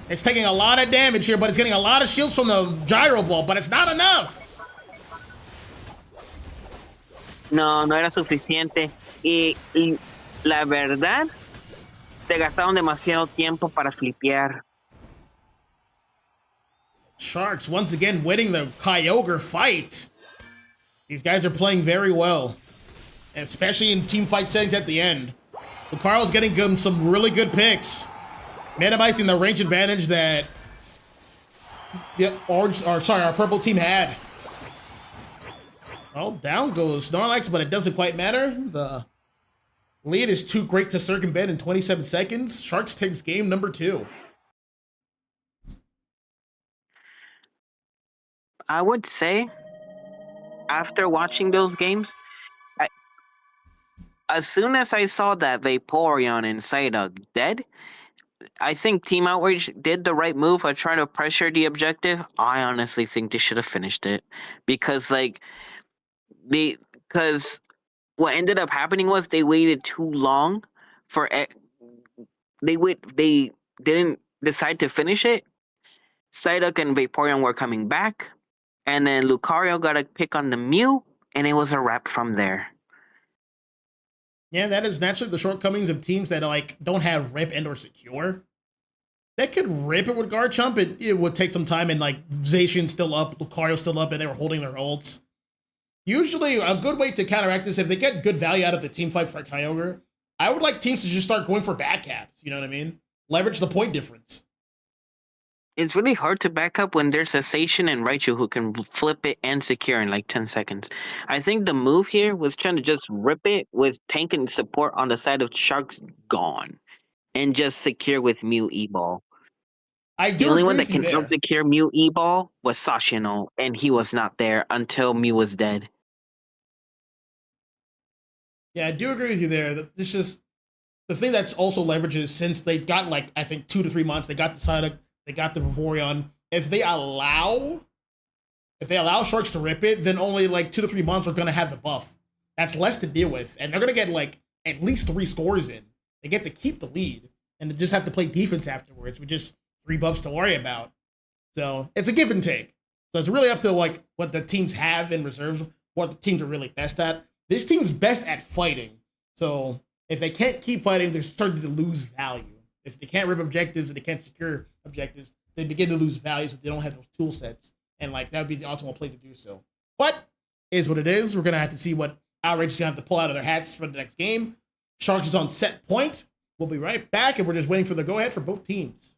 It's taking a lot of damage here, but it's getting a lot of shields from the Gyro Ball, but it's not enough. No era suficiente. Y la verdad, se gastaron demasiado tiempo para flipear. Sharks once again winning the Kyogre fight. These guys are playing very well, especially in team fight settings at the end. Lucario's getting some really good picks, minimizing the range advantage that our purple team had. Well, down goes Snorlax, but it doesn't quite matter. The lead is too great to circumvent in 27 seconds. Sharks takes game number 2. I would say, after watching those games, as soon as I saw that Vaporeon and Psyduck dead, I think Team Outrage did the right move of trying to pressure the objective. I honestly think they should have finished it. Because what ended up happening was they waited too long for it. They didn't decide to finish it. Psyduck and Vaporeon were coming back. And then Lucario got a pick on the Mew, and it was a wrap from there. Yeah, that is naturally the shortcomings of teams that don't have rip and or secure. They could rip it with Garchomp. It would take some time, and Zacian's still up, Lucario's still up, and they were holding their ults. Usually, a good way to counteract this, if they get good value out of the team fight for Kyogre, I would like teams to just start going for back caps. You know what I mean? Leverage the point difference. It's really hard to back up when there's a Zacian and Raichu who can flip it and secure in 10 seconds. I think the move here was trying to just rip it with tank and support on the side of Sharks gone. And just secure with Mew E-Ball. I The do only agree one that with you can there. out-secure Mew E-Ball was Sashino, and he was not there until Mew was dead. Yeah, I do agree with you there. This is the thing that's also leverages since they got like I think 2 to 3 months. They got the Psyduck, they got the Vaporeon. If they allow Sharks to rip it, then only like 2 to 3 months are gonna have the buff. That's less to deal with, and they're gonna get like at least 3 scores in. They get to keep the lead, and they just have to play defense afterwards with just 3 buffs to worry about. So it's a give and take. So it's really up to like what the teams have in reserves, what the teams are really best at. This team's best at fighting. So if they can't keep fighting, they're starting to lose value. If they can't rip objectives and they can't secure objectives, they begin to lose value if they don't have those tool sets. And like that would be the optimal play to do so. But is what it is. We're gonna have to see what Outrage is gonna have to pull out of their hats for the next game. Sharks is on set point. We'll be right back, and we're just waiting for the go-ahead for both teams.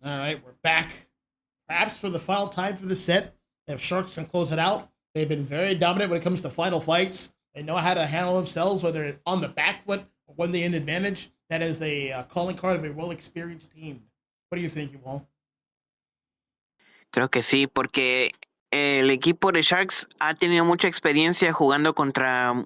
All right, we're back. Perhaps for the final time for the set, if Sharks can close it out. They've been very dominant when it comes to final fights. They know how to handle themselves, whether on the back foot or when they in advantage. That is the calling card of a well-experienced team. What do you think, Yuval? Creo que sí, porque el equipo de Sharks ha tenido mucha experiencia jugando contra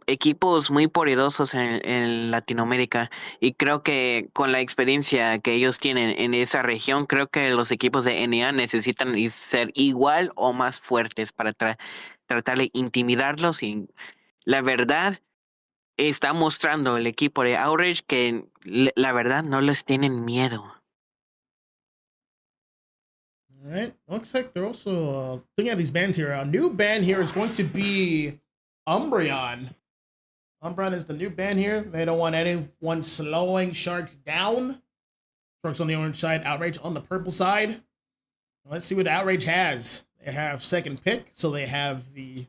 equipos muy poderosos en Latinoamérica, y creo que con la experiencia que ellos tienen en esa región, creo que los equipos de NA necesitan ser igual o más fuertes para tratar de intimidarlos, y la verdad está mostrando el equipo de Outrage que la verdad no les tienen miedo. All right. Looks like they're also looking at these bands here. A new band here is going to be Umbreon. Umbreon is the new band here. They don't want anyone slowing Sharks down. Sharks on the orange side, Outrage on the purple side. Let's see what Outrage has. They have second pick, so they have the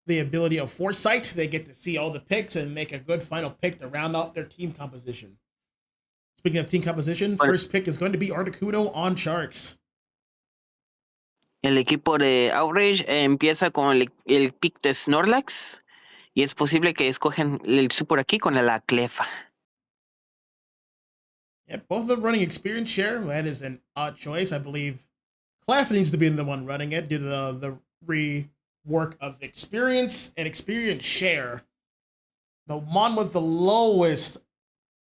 ability of foresight. They get to see all the picks and make a good final pick to round out their team composition. Speaking of team composition, first pick is going to be Articuno on Sharks. El equipo de Outrage empieza con el pick de Snorlax, y es posible que escogen el super aquí con la Clefa. Yeah, both of them running experience share. That is an odd choice. I believe Clef needs to be the one running it due to the rework of experience and experience share. The one with the lowest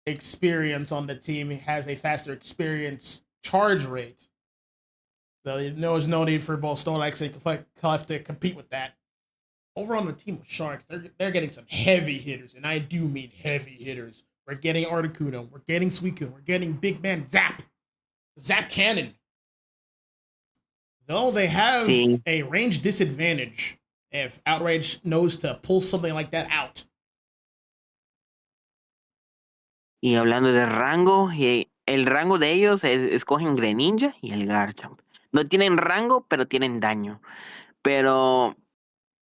experience on the team has a faster experience charge rate. So there's no need for both Snorlax and Clef to compete with that. Over on the team of Sharks, they're getting some heavy hitters, and I do mean heavy hitters. We're getting Articuno, we're getting Suicune, we're getting Big Man Zap Cannon. Though they have a range disadvantage if Outrage knows to pull something like that out. Y hablando de rango, el rango de ellos escogen Greninja y el Garchomp. No tienen rango, pero tienen daño. Pero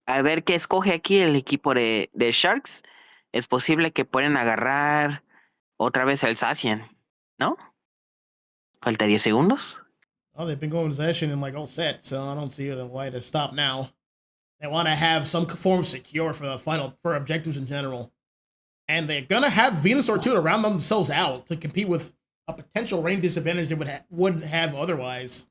a ver qué escoge aquí el equipo de Sharks. Es posible que pueden agarrar otra vez el Zacian, ¿no? Falta 10 segundos. Oh, they've been going possession in like all set, so I don't see why to stop now. They want to have some form secure for the final, for objectives in general. And they're going to have Venusaur too to round themselves out to compete with a potential range disadvantage they would have otherwise.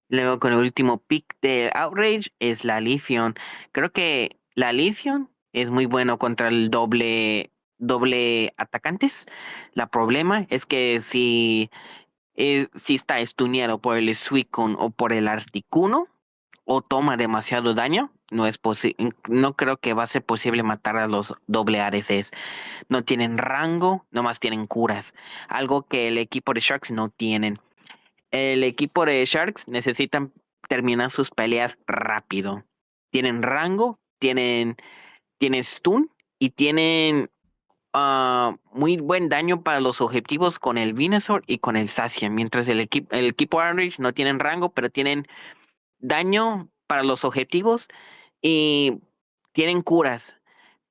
Luego con el último pick de Outrage es la Leafeon. Creo que la Leafeon es muy bueno contra el doble atacantes. La problema es que si está estuneado por el Suicune o por el Articuno, o toma demasiado daño, no creo que va a ser posible matar a los doble ADCs. No tienen rango, nomás tienen curas, algo que el equipo de Sharks no tienen. El equipo de Sharks necesitan terminar sus peleas rápido. Tienen rango, tienen stun y tienen muy buen daño para los objetivos con el Venusaur y con el Zacian, mientras el equipo Outrage no tienen rango, pero tienen daño para los objetivos y tienen curas.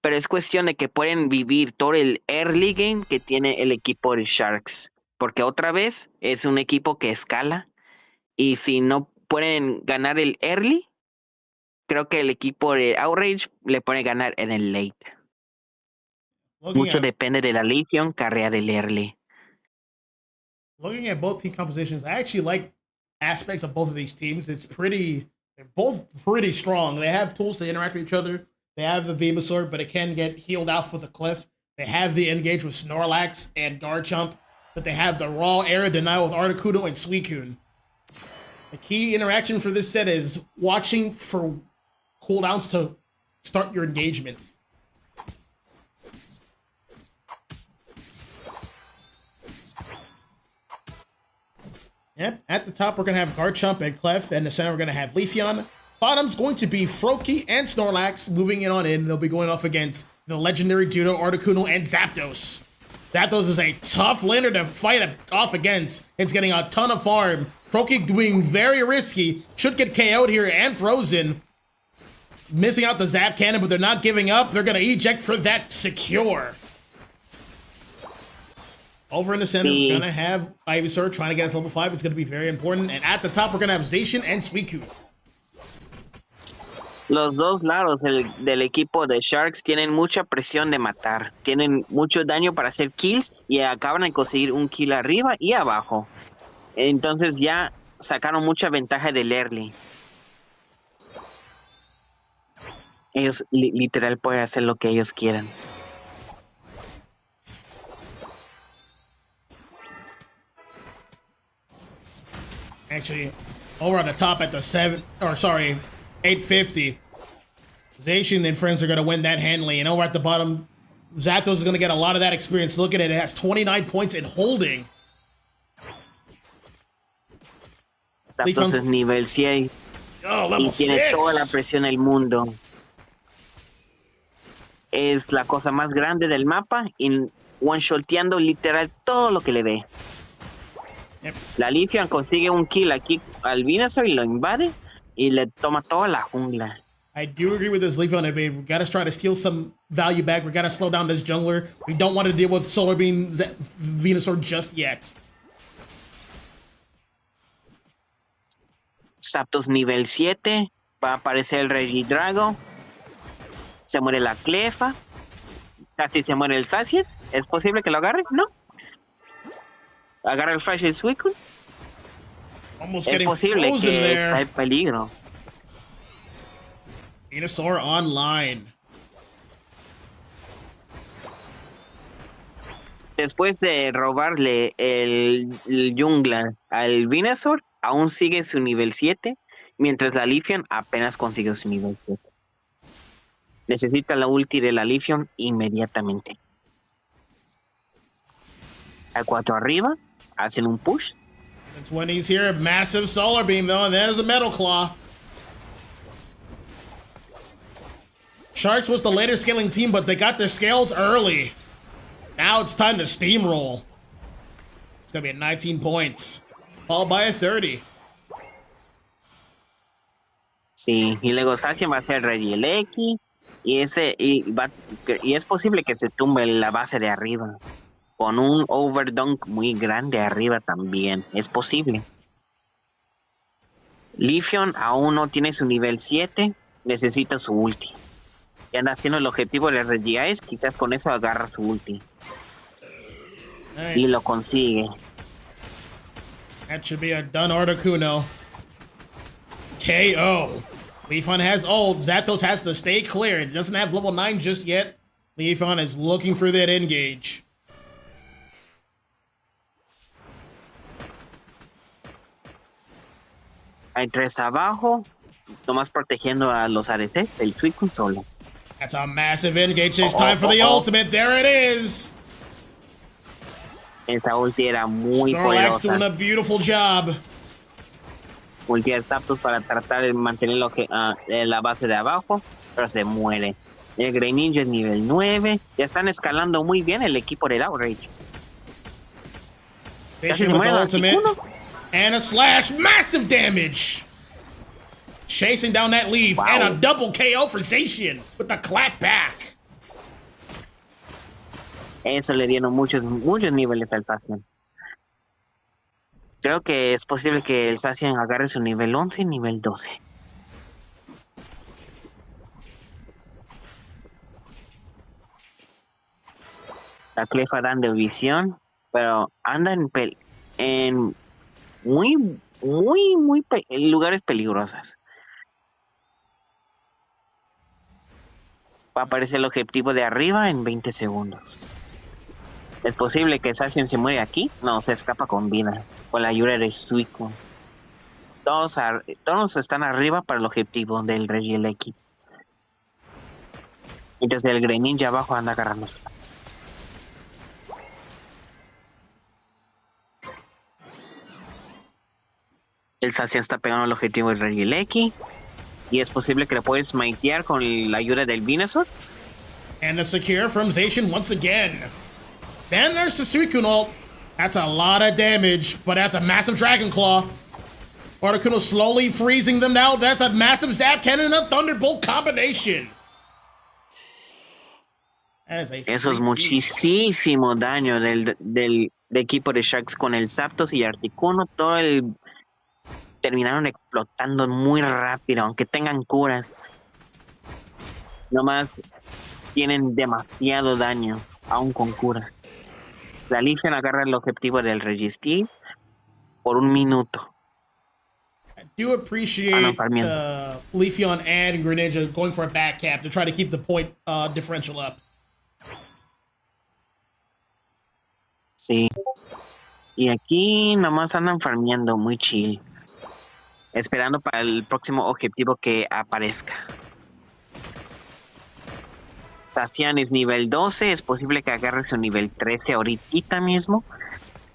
Pero es cuestión de que pueden vivir todo el early game que tiene el equipo de Sharks. Porque otra vez es un equipo que escala. Y si no pueden ganar el early, creo que el equipo de Outrage le puede ganar en el late. Mucho depende de la Legion carrear el early. Looking at both team compositions, I actually like aspects of both of these teams. They're both pretty strong. They have tools to interact with each other. They have the Venusaur, but it can get healed out for the cliff. They have the engage with Snorlax and Garchomp, but they have the raw area denial with Articuno and Suicune. The key interaction for this set is watching for cooldowns to start your engagement. Yep, at the top we're going to have Garchomp and Clef, and the center we're going to have Leafeon. Bottom's going to be Froakie and Snorlax moving in on in. They'll be going off against the legendary Duo, Articuno, and Zapdos. Zapdos is a tough laner to fight off against. It's getting a ton of farm. Froakie being very risky. Should get KO'd here and frozen. Missing out the Zap Cannon, but they're not giving up. They're going to eject for that secure. Over in the center, we're going to have Ivysaur trying to get us level 5. It's going to be very important. And at the top, we're going to have Zacian and Suicune. Los dos lados del equipo de Sharks tienen mucha presión de matar. Tienen mucho daño para hacer kills y acaban de conseguir un kill arriba y abajo. Entonces ya sacaron mucha ventaja del early. Ellos literal pueden hacer lo que ellos quieran. Actually, over on the top at the 850, Zacian and friends are going to win that handily. And over at the bottom, Zapdos is going to get a lot of that experience. Look at it. It has 29 points in holding. Zapdos es nivel 6. Oh, level y tiene 6. Toda la presión del mundo. Es la cosa más grande del mapa y one-shoteando literal todo lo que le ve. Yep. La Leafeon consigue un kill aquí al Venusaur y lo invade y le toma toda la jungla. I do agree with this Leafeon. We got to try to steal some value back. We got to slow down this jungler. We don't want to deal with Solar Beam Venusaur just yet. Zapdos nivel 7. Va a aparecer el Regidrago. Se muere la Clefa. Casi se muere el Zacian. ¿Es posible que lo agarre? No. Agarra el Flash del Suicune. Almost es getting posible frozen que there. está en peligro. Venusaur online. Después de robarle el jungla al Venusaur, aún sigue su nivel 7, mientras la Leafeon apenas consiguió su nivel 7. Necesita la ulti de la Leafeon inmediatamente. Al 4 arriba, hacen un push. The 20s here, massive Solar Beam though, and there's a Metal Claw. Sharks was the later scaling team, but they got their scales early. Now it's time to steamroll. It's gonna be at 19 points, followed by a 30. Sí, y luego Zacian va a hacer Ready el X, y es posible que se tumbe la base de arriba. Con un overdunk muy grande arriba también. Es posible. Leafeon aún no tiene su nivel 7. Necesita su ulti. Y anda haciendo el objetivo de RGIs. Quizás con eso agarra su ulti. Right. Y lo consigue. That should be a done Articuno. KO. Leafeon has ult. Zapdos has to stay clear. It doesn't have level 9 just yet. Leafeon is looking for that engage. Hay 3 abajo. nomás protegiendo a los Areces, el Suicune solo. That's a massive engage. It's time for the ultimate. There it is. Esa ulti era muy Snorlax doing poderosa. a beautiful job. Ulti de Zapdos para tratar de mantener la base de abajo, pero se muere. El Greninja es nivel 9. Ya están escalando muy bien el equipo del Outrage. Station with the ultimate. And a slash. Massive damage. Chasing down that leaf. Wow. And a double KO for Zacian with the clap back. Eso le dieron muchos niveles al Zacian. Creo que es posible que el Zacian agarre su nivel 11 y nivel 12. La Clefa dando visión, pero anda en muy en lugares peligrosos. Va a aparecer el objetivo de arriba en 20 segundos. ¿Es posible que Zacian se muere aquí? No, se escapa con vida, con la ayuda de Suicune. Todos están arriba para el objetivo del Regieleki. Entonces el Greninja abajo anda agarrando. El Zacian está pegando el objetivo del Regieleki. Y es posible que le puedes smitear con la ayuda del Venusaur. And the secure from Zacian once again. Then there's the Suicune ult. That's a lot of damage, but that's a massive Dragon Claw. Articuno slowly freezing them now. That's a massive Zap Cannon and a Thunderbolt combination. That is a Eso es freak beast. muchísimo daño del equipo de Sharks con el Zapdos y Articuno. Terminaron explotando muy rápido, aunque tengan curas. Nomás tienen demasiado daño, aún con curas. La Leafeon agarra el objetivo del Registeel por 1 minuto. I do appreciate Leafeon and Greninja going for a back cap to try to keep the point differential up. Sí. Y aquí nomás andan farmeando muy chill. Esperando para el próximo objetivo que aparezca. Zacian es nivel 12, es posible que agarre su nivel 13 ahorita mismo.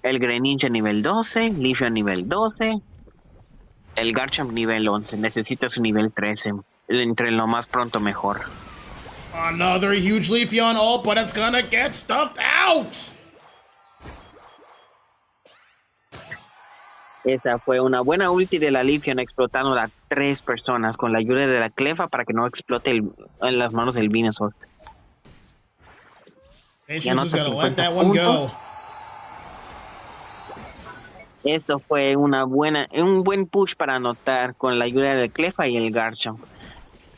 El Greninja nivel 12, Leafeon nivel 12, el Garchomp nivel 11, necesita su nivel 13. Entre lo más pronto mejor. Another huge Leafeon ult, but it's gonna get stuffed out! Esa fue una buena ulti de la Leafeon explotando a 3 personas con la ayuda de la Clefa para que no explote en las manos del Venusaur. Ya no just gotta let that one go. Esto fue un buen push para anotar con la ayuda de Clefa y el Garchomp.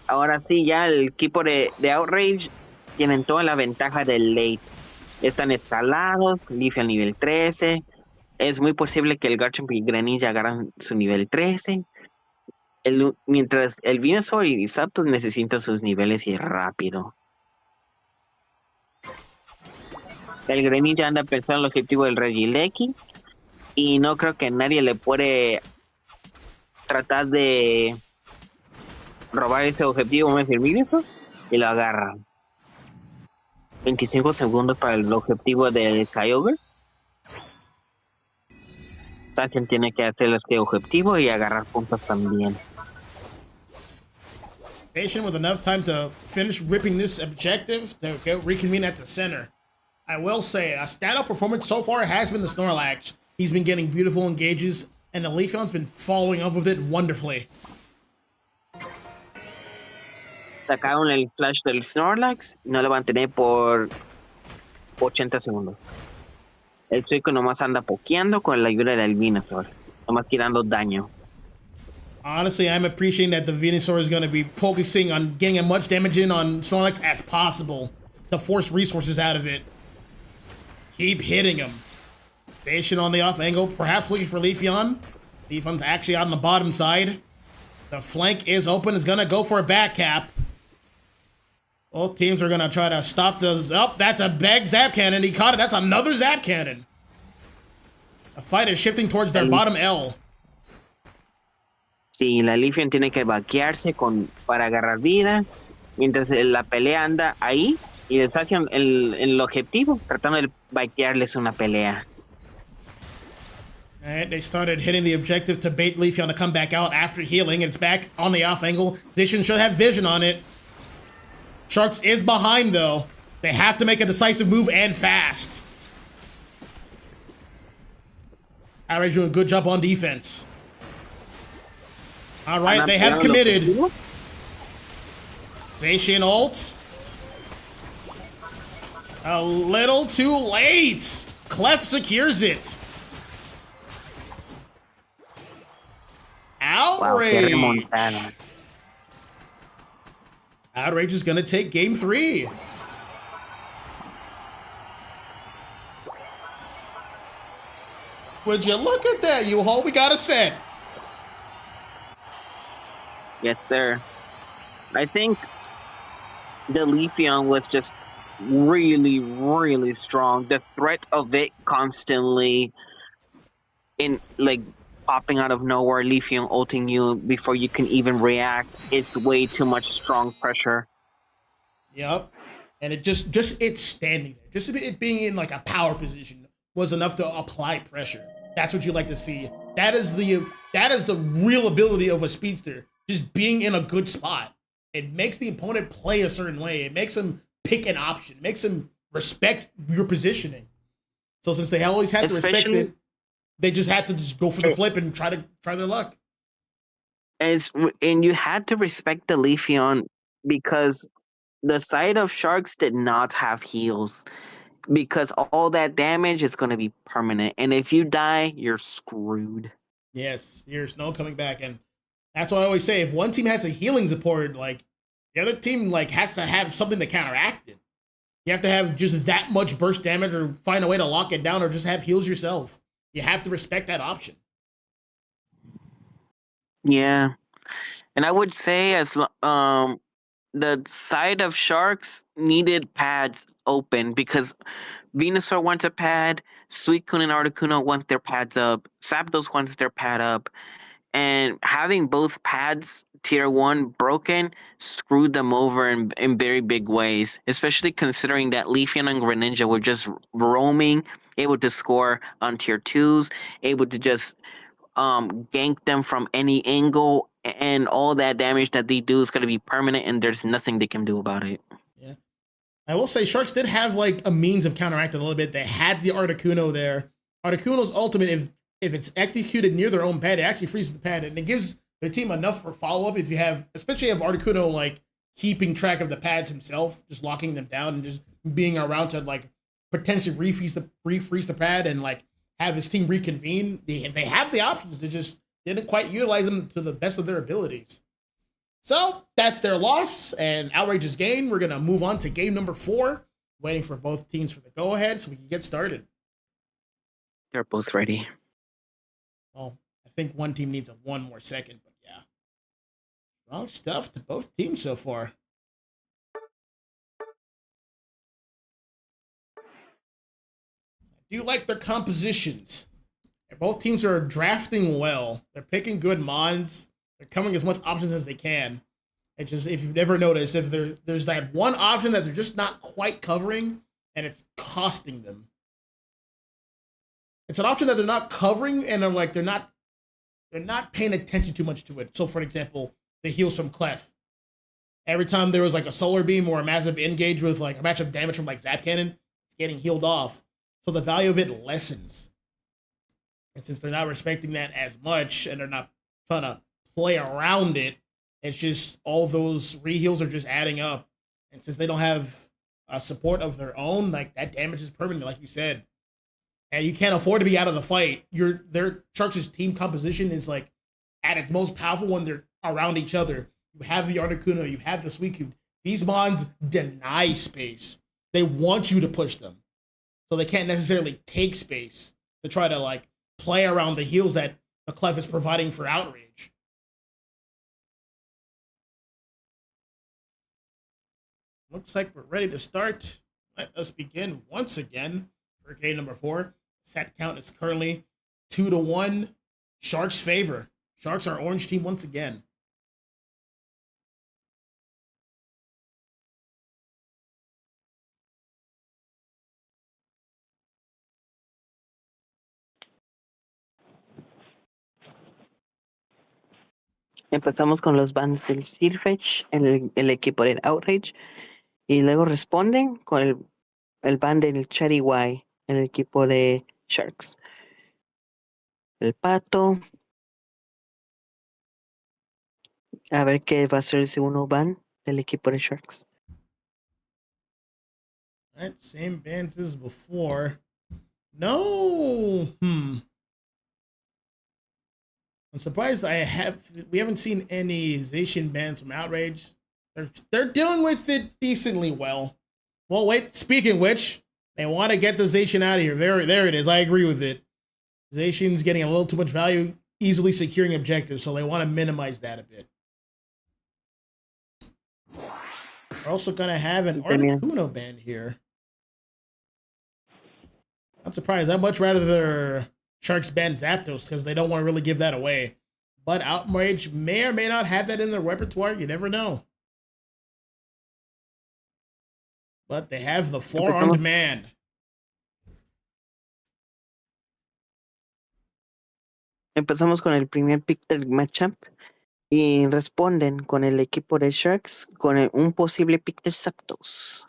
Ahora sí, ya el equipo de Outrage tienen toda la ventaja del late. Están escalados, Leafeon nivel 13. Es muy posible que el Garchomp y Greninja agarran su nivel 13. Mientras el Venusaur y Zapdos necesitan sus niveles y rápido. El Greninja anda pensando en el objetivo del Regieleki. Y no creo que nadie le puede tratar de robar ese objetivo más el Venusaur. Y lo agarra. 25 segundos para el objetivo del Kyogre. Zacian tiene que hacer este objetivo y agarrar puntos también. Patient with enough time to finish ripping this objective to go reconvene at the center. I will say, a standout performance so far has been the Snorlax. He's been getting beautiful engages, and the Leafeon's been following up with it wonderfully. Sacaron el flash del Snorlax y no lo van a tener por 80 segundos. El Suicune nomás anda pokeando con la ayuda del Venusaur, nomás tirando daño. Honestly, I'm appreciating that the Venusaur is going to be focusing on getting as much damage in on Snorlax as possible to force resources out of it. Keep hitting him. Station on the off angle, perhaps looking for Leafeon. Leafeon's actually out on the bottom side. The flank is open, is going to go for a back cap. Both teams are going to try to stop the... Oh, that's a big Zap Cannon. He caught it. That's another Zap Cannon. The fight is shifting towards their bottom L. Sí, la Leafeon tiene que vaquearse para agarrar vida, mientras la pelea anda ahí, y el Zacian, el objetivo, tratando de vaquearles una pelea. All right, they started hitting the objective to bait Leafeon to come back out after healing. It's back on the off angle. Zation should have vision on it. Sharks is behind, though. They have to make a decisive move and fast. Outrage doing a good job on defense. All right, they have committed. Zacian ult. A little too late. Clef secures it. Outrage. Wow, Outrage is going to take game 3. Would you look at that, U-Haul? We got a set. Yes, sir. I think the Leafeon was just really, really strong. The threat of it constantly popping out of nowhere, Leafeon ulting you before you can even react. It's way too much strong pressure. Yep. And it just it standing there, just it being in like a power position was enough to apply pressure. That's what you like to see. That is the real ability of a speedster. Just being in a good spot. It makes the opponent play a certain way. It makes them pick an option. It makes them respect your positioning. So since they always had to respect it, they just had to just go for the flip and try their luck. And you had to respect the Leafeon because the side of Sharks did not have heals. Because all that damage is going to be permanent. And if you die, you're screwed. Yes, there's no coming back. And that's why I always say, if one team has a healing support, like, the other team like has to have something to counteract it. You have to have just that much burst damage or find a way to lock it down or just have heals yourself. You have to respect that option. Yeah. And I would say the side of Sharks needed pads open because Venusaur wants a pad, Suicune and Articuno want their pads up, Zapdos wants their pad up, and having both pads tier 1 broken screwed them over in very big ways, especially considering that Leafeon and Greninja were just roaming, able to score on tier 2s, able to just gank them from any angle, and all that damage that they do is going to be permanent, and there's nothing they can do about it. Yeah. I will say Sharks did have like a means of counteracting a little bit. They had the Articuno there. Articuno's ultimate, if it's executed near their own pad, it actually freezes the pad, and it gives their team enough for follow-up if you have, especially if Articuno like keeping track of the pads himself, just locking them down and just being around to like potentially refreeze the pad and like have his team reconvene. They have the options. They just didn't quite utilize them to the best of their abilities. So that's their loss and Outrage's gain. We're going to move on to game number 4, waiting for both teams for the go-ahead so we can get started. They're both ready. Well, I think one team needs one more second, but yeah. Strong stuff to both teams so far. I do like their compositions. Both teams are drafting well. They're picking good mons. They're coming as much options as they can. It's just, if you've never noticed, if there's that one option that they're just not quite covering, and it's costing them. It's an option that they're not covering, and they're not paying attention too much to it. So, for example, the heals from Clef. Every time there was like a solar beam or a massive engage with like a match of damage from like Zap Cannon, it's getting healed off. So the value of it lessens. And since they're not respecting that as much and they're not trying to play around it, it's just all those re-heals are just adding up. And since they don't have a support of their own, like that damage is permanent, like you said. And you can't afford to be out of the fight. Their Sharks' team composition is like at its most powerful when they're around each other. You have the Articuno, you have the Suicune. These mons deny space. They want you to push them. So they can't necessarily take space to try to like play around the heals that the Clef is providing for Outrage. Looks like we're ready to start. Let us begin once again for game number 4. Set count is currently 2-1. Sharks favor. Sharks are orange team once again. Empezamos con los bands del Silfetch, el equipo del Outrage, y luego responden con el band del Cherry Y, el equipo de Sharks. El Pato. A ver qué va a ser el segundo band del equipo de Sharks. Right, same bands as before. No. I'm surprised we haven't seen any Zacian bands from Outrage. They're dealing with it decently well. Well, wait, speaking of which, they want to get the Zacian out of here. There it is. I agree with it. Zacian's getting a little too much value, easily securing objectives, so they want to minimize that a bit. We're also going to have an Articuno band here. Not surprised. I'd much rather their Sharks ban Zapdos because they don't want to really give that away. But Outrage may or may not have that in their repertoire. You never know. But they have the four-armed man. Empezamos con el primer pick del matchup y responden con el equipo de Sharks con un posible pick de Zapdos.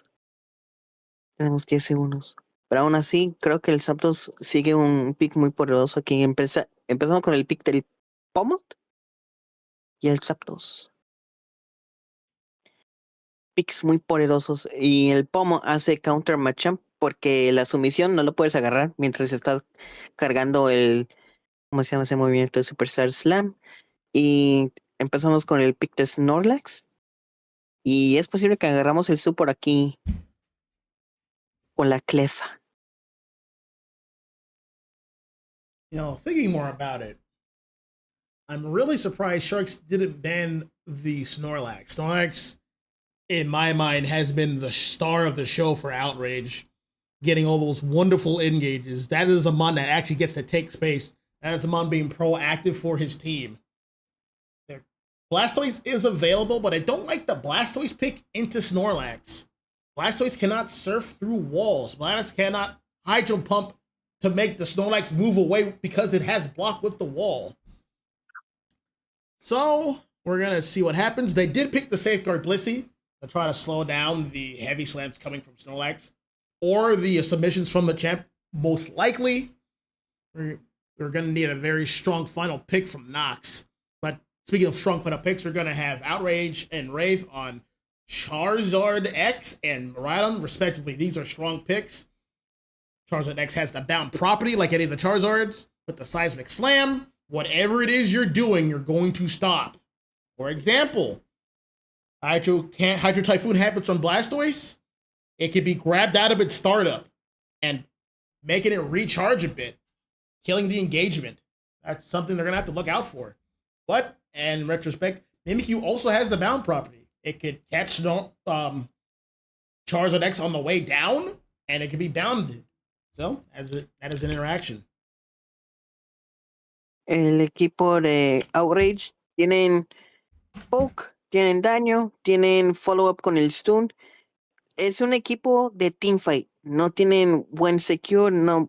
Tenemos 10 segundos. Pero aún así, creo que el Zapdos sigue un pick muy poderoso aquí. Empezamos con el pick del Pomot y el Zapdos. Picks muy poderosos. Y el Pomo hace counter matchup porque la sumisión no lo puedes agarrar mientras estás cargando el... ¿Cómo se llama ese movimiento de Superstar Slam? Y empezamos con el pick de Snorlax. Y es posible que agarramos el Super aquí con la Clefa. You know, thinking more about it, I'm really surprised Sharks didn't ban the Snorlax. Snorlax, in my mind, has been the star of the show for Outrage, getting all those wonderful engages. That is a mon that actually gets to take space. That is a mon being proactive for his team. Blastoise is available, but I don't like the Blastoise pick into Snorlax. Blastoise cannot surf through walls. Blastoise cannot Hydro Pump to make the Snorlax move away because it has block with the wall. So, we're going to see what happens. They did pick the Safeguard Blissey to try to slow down the heavy slams coming from Snorlax, or the submissions from the champ. Most likely, we're going to need a very strong final pick from Nox. But speaking of strong final picks, we're going to have Outrage and Wraith on Charizard X and Miraidon, respectively. These are strong picks. Charizard X has the bound property like any of the Charizards, with the Seismic Slam. Whatever it is you're doing, you're going to stop. For example, Hydro Typhoon happens on Blastoise. It can be grabbed out of its startup and making it recharge a bit, killing the engagement. That's something they're going to have to look out for. But, in retrospect, Mimikyu also has the bound property. It could catch Charizard X on the way down, and it can be bounded. So, that is an interaction. El equipo de Outrage tienen poke, tienen daño, tienen follow-up con el stun. Es un equipo de teamfight. No tienen buen secure, no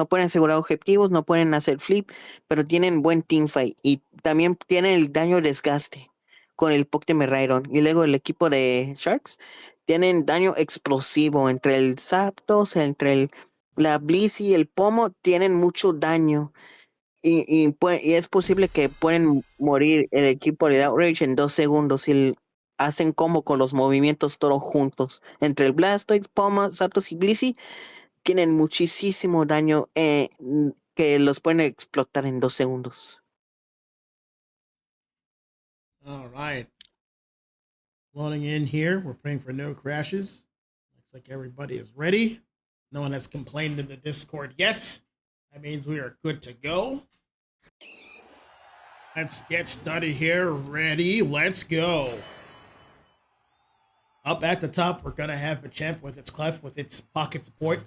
pueden asegurar objetivos, no pueden hacer flip, pero tienen buen teamfight. Y también tienen el daño desgaste con el poke de Miraidon. Y luego el equipo de Sharks tienen daño explosivo entre el Zapdos, entre la Blissey y el Pomo. Tienen mucho daño. Y es posible que pueden morir el equipo de Outrage en 2 segundos si hacen combo con los movimientos todos juntos. Entre el Blastoise, Pomo, Zapdos y Blissey tienen muchísimo daño que los pueden explotar en 2 segundos. All right. Loading in here. We're praying for no crashes. Looks like everybody is ready. No one has complained in the Discord yet. That means we are good to go. Let's get started here. Ready? Let's go. Up at the top, we're going to have Machamp with its Clef, with its pocket support.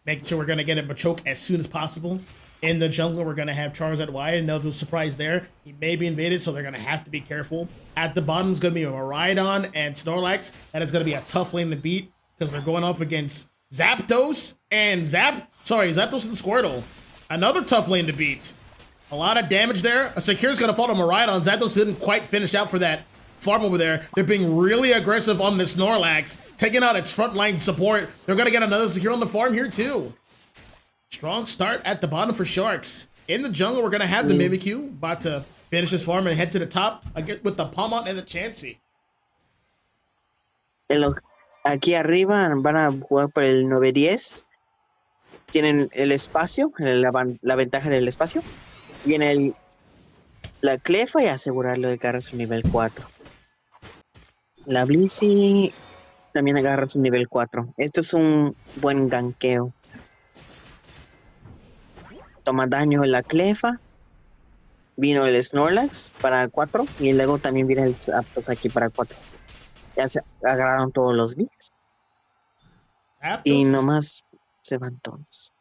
Making sure we're going to get a Machoke as soon as possible. In the jungle, we're going to have Charizard wide. No surprise there. He may be invaded, so they're going to have to be careful. At the bottom is going to be a Miraidon and Snorlax. That is going to be a tough lane to beat because they're going up against Zapdos and Zapdos and Squirtle. Another tough lane to beat. A lot of damage there. A Secure's going to fall to Miraidon. Zapdos didn't quite finish out for that farm over there. They're being really aggressive on the Snorlax, taking out its frontline support. They're going to get another Secure on the farm here, too. Strong start at the bottom for Sharks. In the jungle, we're going to have the Mimikyu about to finish his farm and head to the top again with the Palmont and the Chansey. Aquí arriba van a jugar por el 9-10. Tienen el espacio, la ventaja del espacio. Viene la Clefa y asegurarlo de agarrar su nivel 4. La Blissey también agarra su nivel 4. Esto es un buen ganqueo. Toma daño en la Clefa. Vino el Snorlax para 4. Y luego también viene el Zapdos aquí para 4. Ya se agarraron todos los bits. Y nomás se van todos.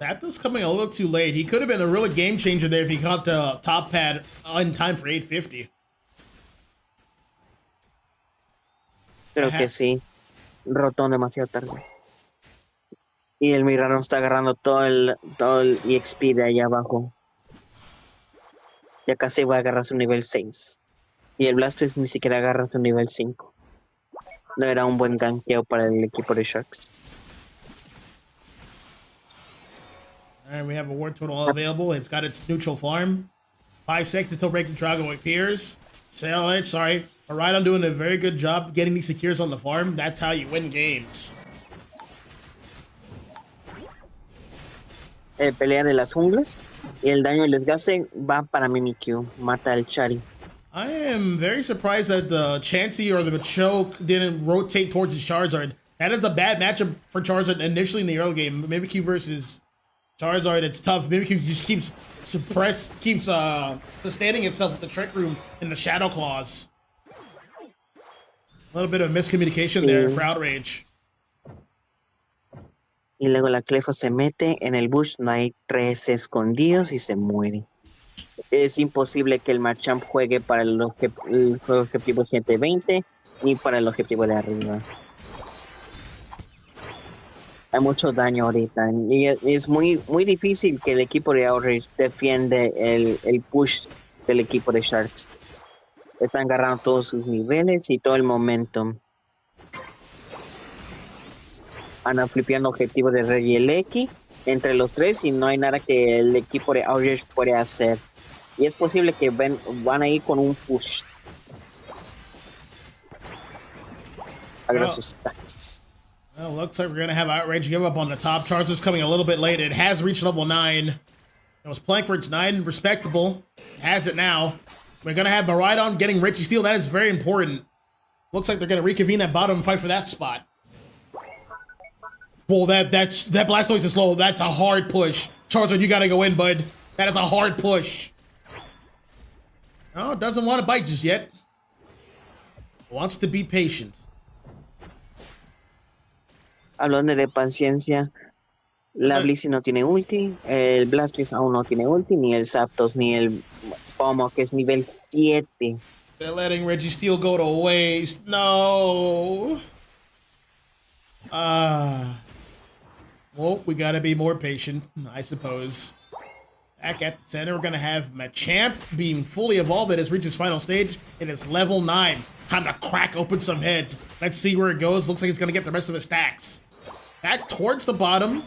Zapdos coming a little too late. He could have been a real game changer there if he caught the top pad in time for 850. Creo que sí. Rotón demasiado tarde. Y el Miraidon está agarrando todo el EXP de allá abajo. Ya casi va a agarrar su nivel 6. Y el Blastoise ni siquiera agarra su nivel 5. No era un buen ganqueo para el equipo de Sharks. Alright, we have a War Turtle available. It's got its neutral farm. 5 seconds until Breaking Drago appears. Sail Edge, sorry. Miraidon doing a very good job getting these secures on the farm. That's how you win games. Pelea de las junglas. Y el daño y el desgaste va para Mimikyu. Mata al Chari. I am very surprised that the Chansey or the Machoke didn't rotate towards his Charizard. That is a bad matchup for Charizard initially in the early game. Mimikyu versus Charizard, it's tough. Mimikyu just keeps sustaining itself with the Trick Room and the Shadow Claws. A little bit of miscommunication there for Outrage. Y luego la Clefa se mete en el bush. No hay 3 escondidos y se muere. Es imposible que el Machamp juegue para el objetivo 720 ni para el objetivo de arriba. Hay mucho daño ahorita y es muy difícil que el equipo de Outrage defiende el push del equipo de Sharks. Están agarrando todos sus niveles y todo el momentum. Andan flipeando objetivo de Red y el X entre los 3 y no hay nada que el equipo de Outrage puede hacer. Y es posible que van a ir con un push. Agarra sus stats. Well, looks like we're going to have Outrage give up on the top. Charizard's coming a little bit late. It has reached level 9. It was playing for its 9. Respectable. It has it now. We're going to have Miraidon getting Richie Steel. That is very important. Looks like they're going to reconvene at bottom and fight for that spot. Well, that Blastoise is slow. That's a hard push. Charizard, you got to go in, bud. That is a hard push. Oh, doesn't want to bite just yet. Wants to be patient. Hablando de paciencia, la Blissey no tiene ulti, el Blastoise aún no tiene ulti, ni el Zapdos, ni el Pomo, que es nivel 7. They're letting Reggie Steel go to waste. No. Well, we gotta be more patient, I suppose. Back at the center, we're gonna have Machamp being fully evolved. It has reached its final stage. It is level 9. Time to crack open some heads. Let's see where it goes. Looks like it's gonna get the rest of its stacks. Back towards the bottom.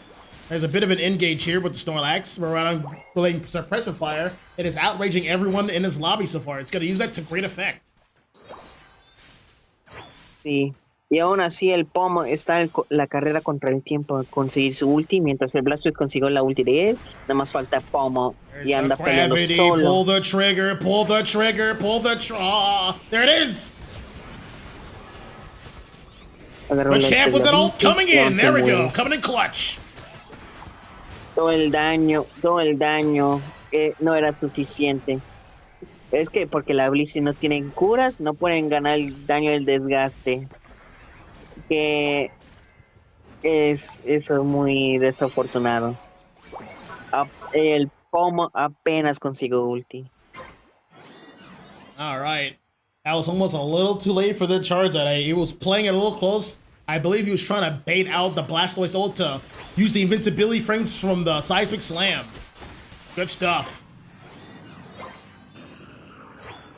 There's a bit of an engage here with the Snorlax. We're around relating Suppressive Fire. It is outraging everyone in his lobby so far. It's gonna use that to great effect. Sí. Y aún así el Pomo está en la carrera contra el tiempo de conseguir su ulti, mientras el Blastoise consiguió la ulti de él. Nada más falta Pomo y anda peleando solo. Pull the trigger, pull the trigger, pull the there it is! Machamp with an ult coming in. There we go. Coming in clutch. Todo el daño no era suficiente. Es que porque la Blissey no tienen curas, no pueden ganar el daño del desgaste. Eso es muy desafortunado. El Pomo apenas consiguió ulti. All right. That was almost a little too late for the charge. He was playing it a little close. I believe he was trying to bait out the Blastoise ult to use the invincibility frames from the Seismic Slam. Good stuff.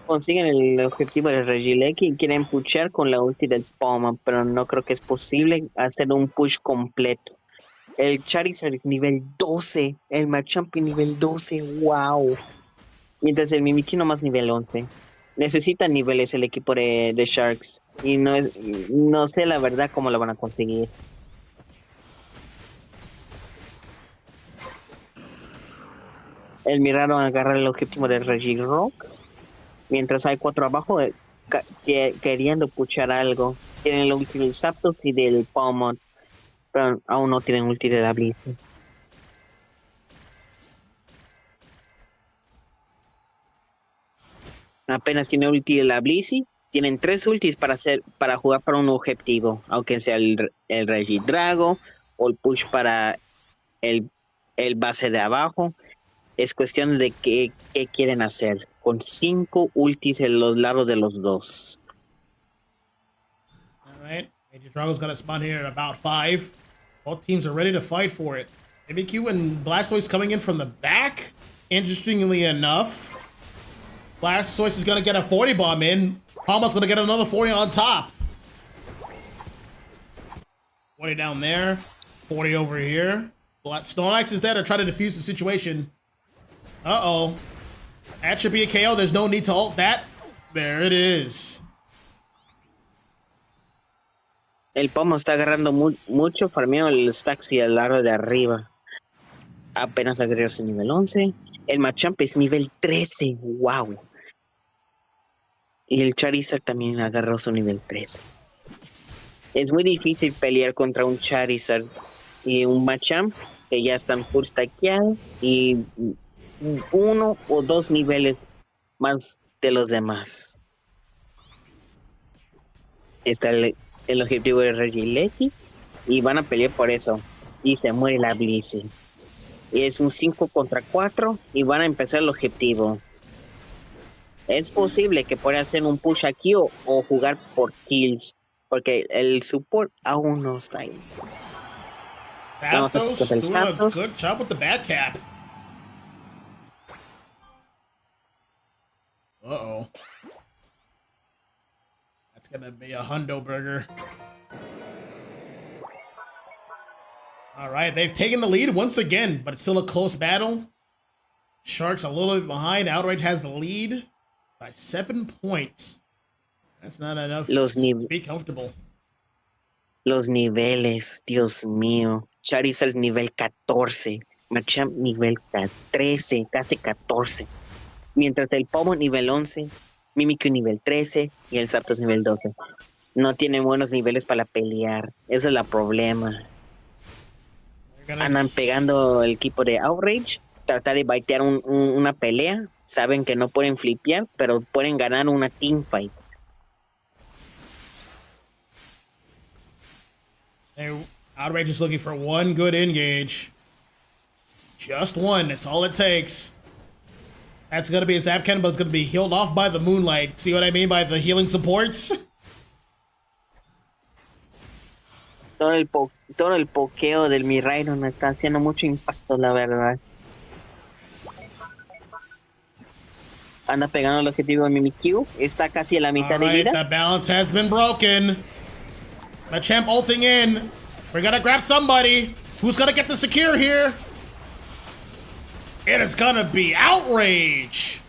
Consiguen el objetivo de Regieleki y quieren pushar con la ulti del Pomo, pero no creo que es posible hacer un push completo. El Charizard nivel 12, el Machamp nivel 12, wow. Mientras el Mimikyu nomás nivel 11. Necesita niveles el equipo de Sharks y no sé la verdad cómo lo van a conseguir. El Miraro agarra el objetivo de Regirock. Mientras hay 4 abajo queriendo puchar algo. Tienen el ulti del Zapdos y del Pommon, pero aún no tienen ulti de la Blizz. Apenas tiene ulti de la Blizzy. Tienen 3 ultis para jugar para un objetivo, aunque sea el Regidrago o el push para el base de abajo. Es cuestión de qué quieren hacer. Con 5 ultis en los lados de los dos. All right. Major Drago's got a spawn here at about 5. Both teams are ready to fight for it. Mimikyu and Blastoise coming in from the back. Interestingly enough, Blastoise is going to get a 40 bomb in. Palma's going to get another 40 on top. 40 down there. 40 over here. Snorlax is dead. Or try to defuse the situation. Uh-oh. That should be a KO. There's no need to ult that. There it is. El Pomo está agarrando mucho farmeo el stacks y el lado de arriba. Apenas agregó su nivel 11. El Machamp es nivel 13. Wow. Y el Charizard también agarró su nivel 13. Es muy difícil pelear contra un Charizard y un Machamp que ya están full stackeados y 1 o 2 niveles más de los demás. Está el objetivo de Regieleki y van a pelear por eso. Y se muere la Blizzy. Y es un 5 contra 4 y van a empezar el objetivo. Es posible que pueda hacer un push aquí o jugar por kills, porque el support aún no está ahí. Zapdos doing a good job with the back cap. Uh-oh. That's gonna be a hundo burger. All right, they've taken the lead once again, but it's still a close battle. Sharks a little bit behind. Outrage has the lead by 7 points. That's not enough to be comfortable. Los niveles, Dios mío. Charizard nivel 14. Machamp nivel 13, casi 14. Mientras el Pomo nivel 11, Mimikyu nivel 13 y el Zapdos nivel 12. No tienen buenos niveles para pelear. Ese es el problema. Andan pegando el equipo de Outrage. Tratar de baitear una pelea. Saben que no pueden flipear, pero pueden ganar una teamfight. Outrage is looking for one good engage. Just one. That's all it takes. That's going to be a Zap Cannon, but it's going to be healed off by the Moonlight. See what I mean by the healing supports? Todo el pokeo del Miraidon no está haciendo mucho impacto, la verdad. Anda pegando el objetivo de Mimikyu. Está casi a la mitad de vida. The balance has been broken. Machamp ulting in. We're gonna grab somebody. Who's gonna get the secure here? It is gonna be Outrage.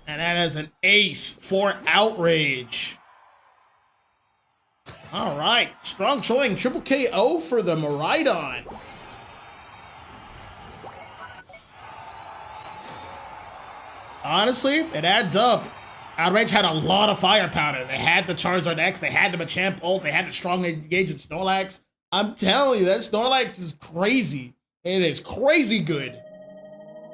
And that is an ace for Outrage. All right, strong showing. Triple KO for the Miraidon. Honestly, it adds up. Outrage had a lot of firepower. They had the Charizard X, they had the Machamp ult, they had the strong engage with Snorlax. I'm telling you, that Snorlax is crazy. It is crazy good.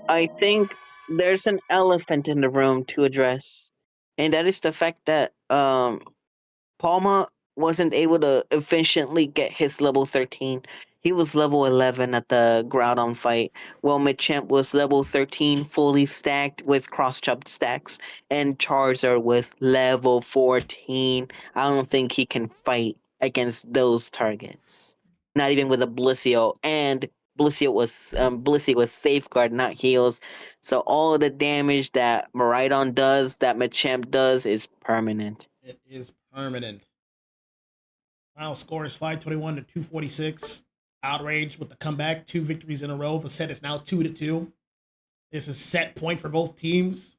I think there's an elephant in the room to address, and that is the fact that Palma wasn't able to efficiently get his level 13. He was level 11 at the Groudon fight, while Machamp was level 13, fully stacked with cross-chopped stacks, and Charizard was level 14. I don't think he can fight against those targets. Not even with a Blissey, and Blissey was safeguard, not heals. So all of the damage that Miraidon does, that Machamp does, is permanent. It is permanent. Final score is 521 to 246. Outrage with the comeback, 2 victories in a row. The set is now 2-2. This is set point for both teams.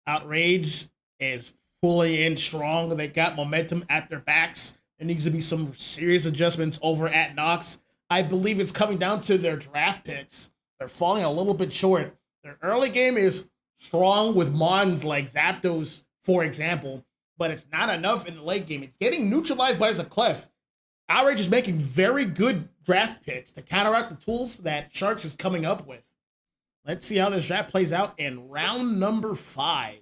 Outrage is pulling in strong. They got momentum at their backs. There needs to be some serious adjustments over at Nox. I believe it's coming down to their draft picks. They're falling a little bit short. Their early game is strong with Mons like Zapdos, for example, but it's not enough in the late game. It's getting neutralized by Zaclef. Outrage is making very good draft picks to counteract the tools that Sharks is coming up with. Let's see how this draft plays out in round number 5.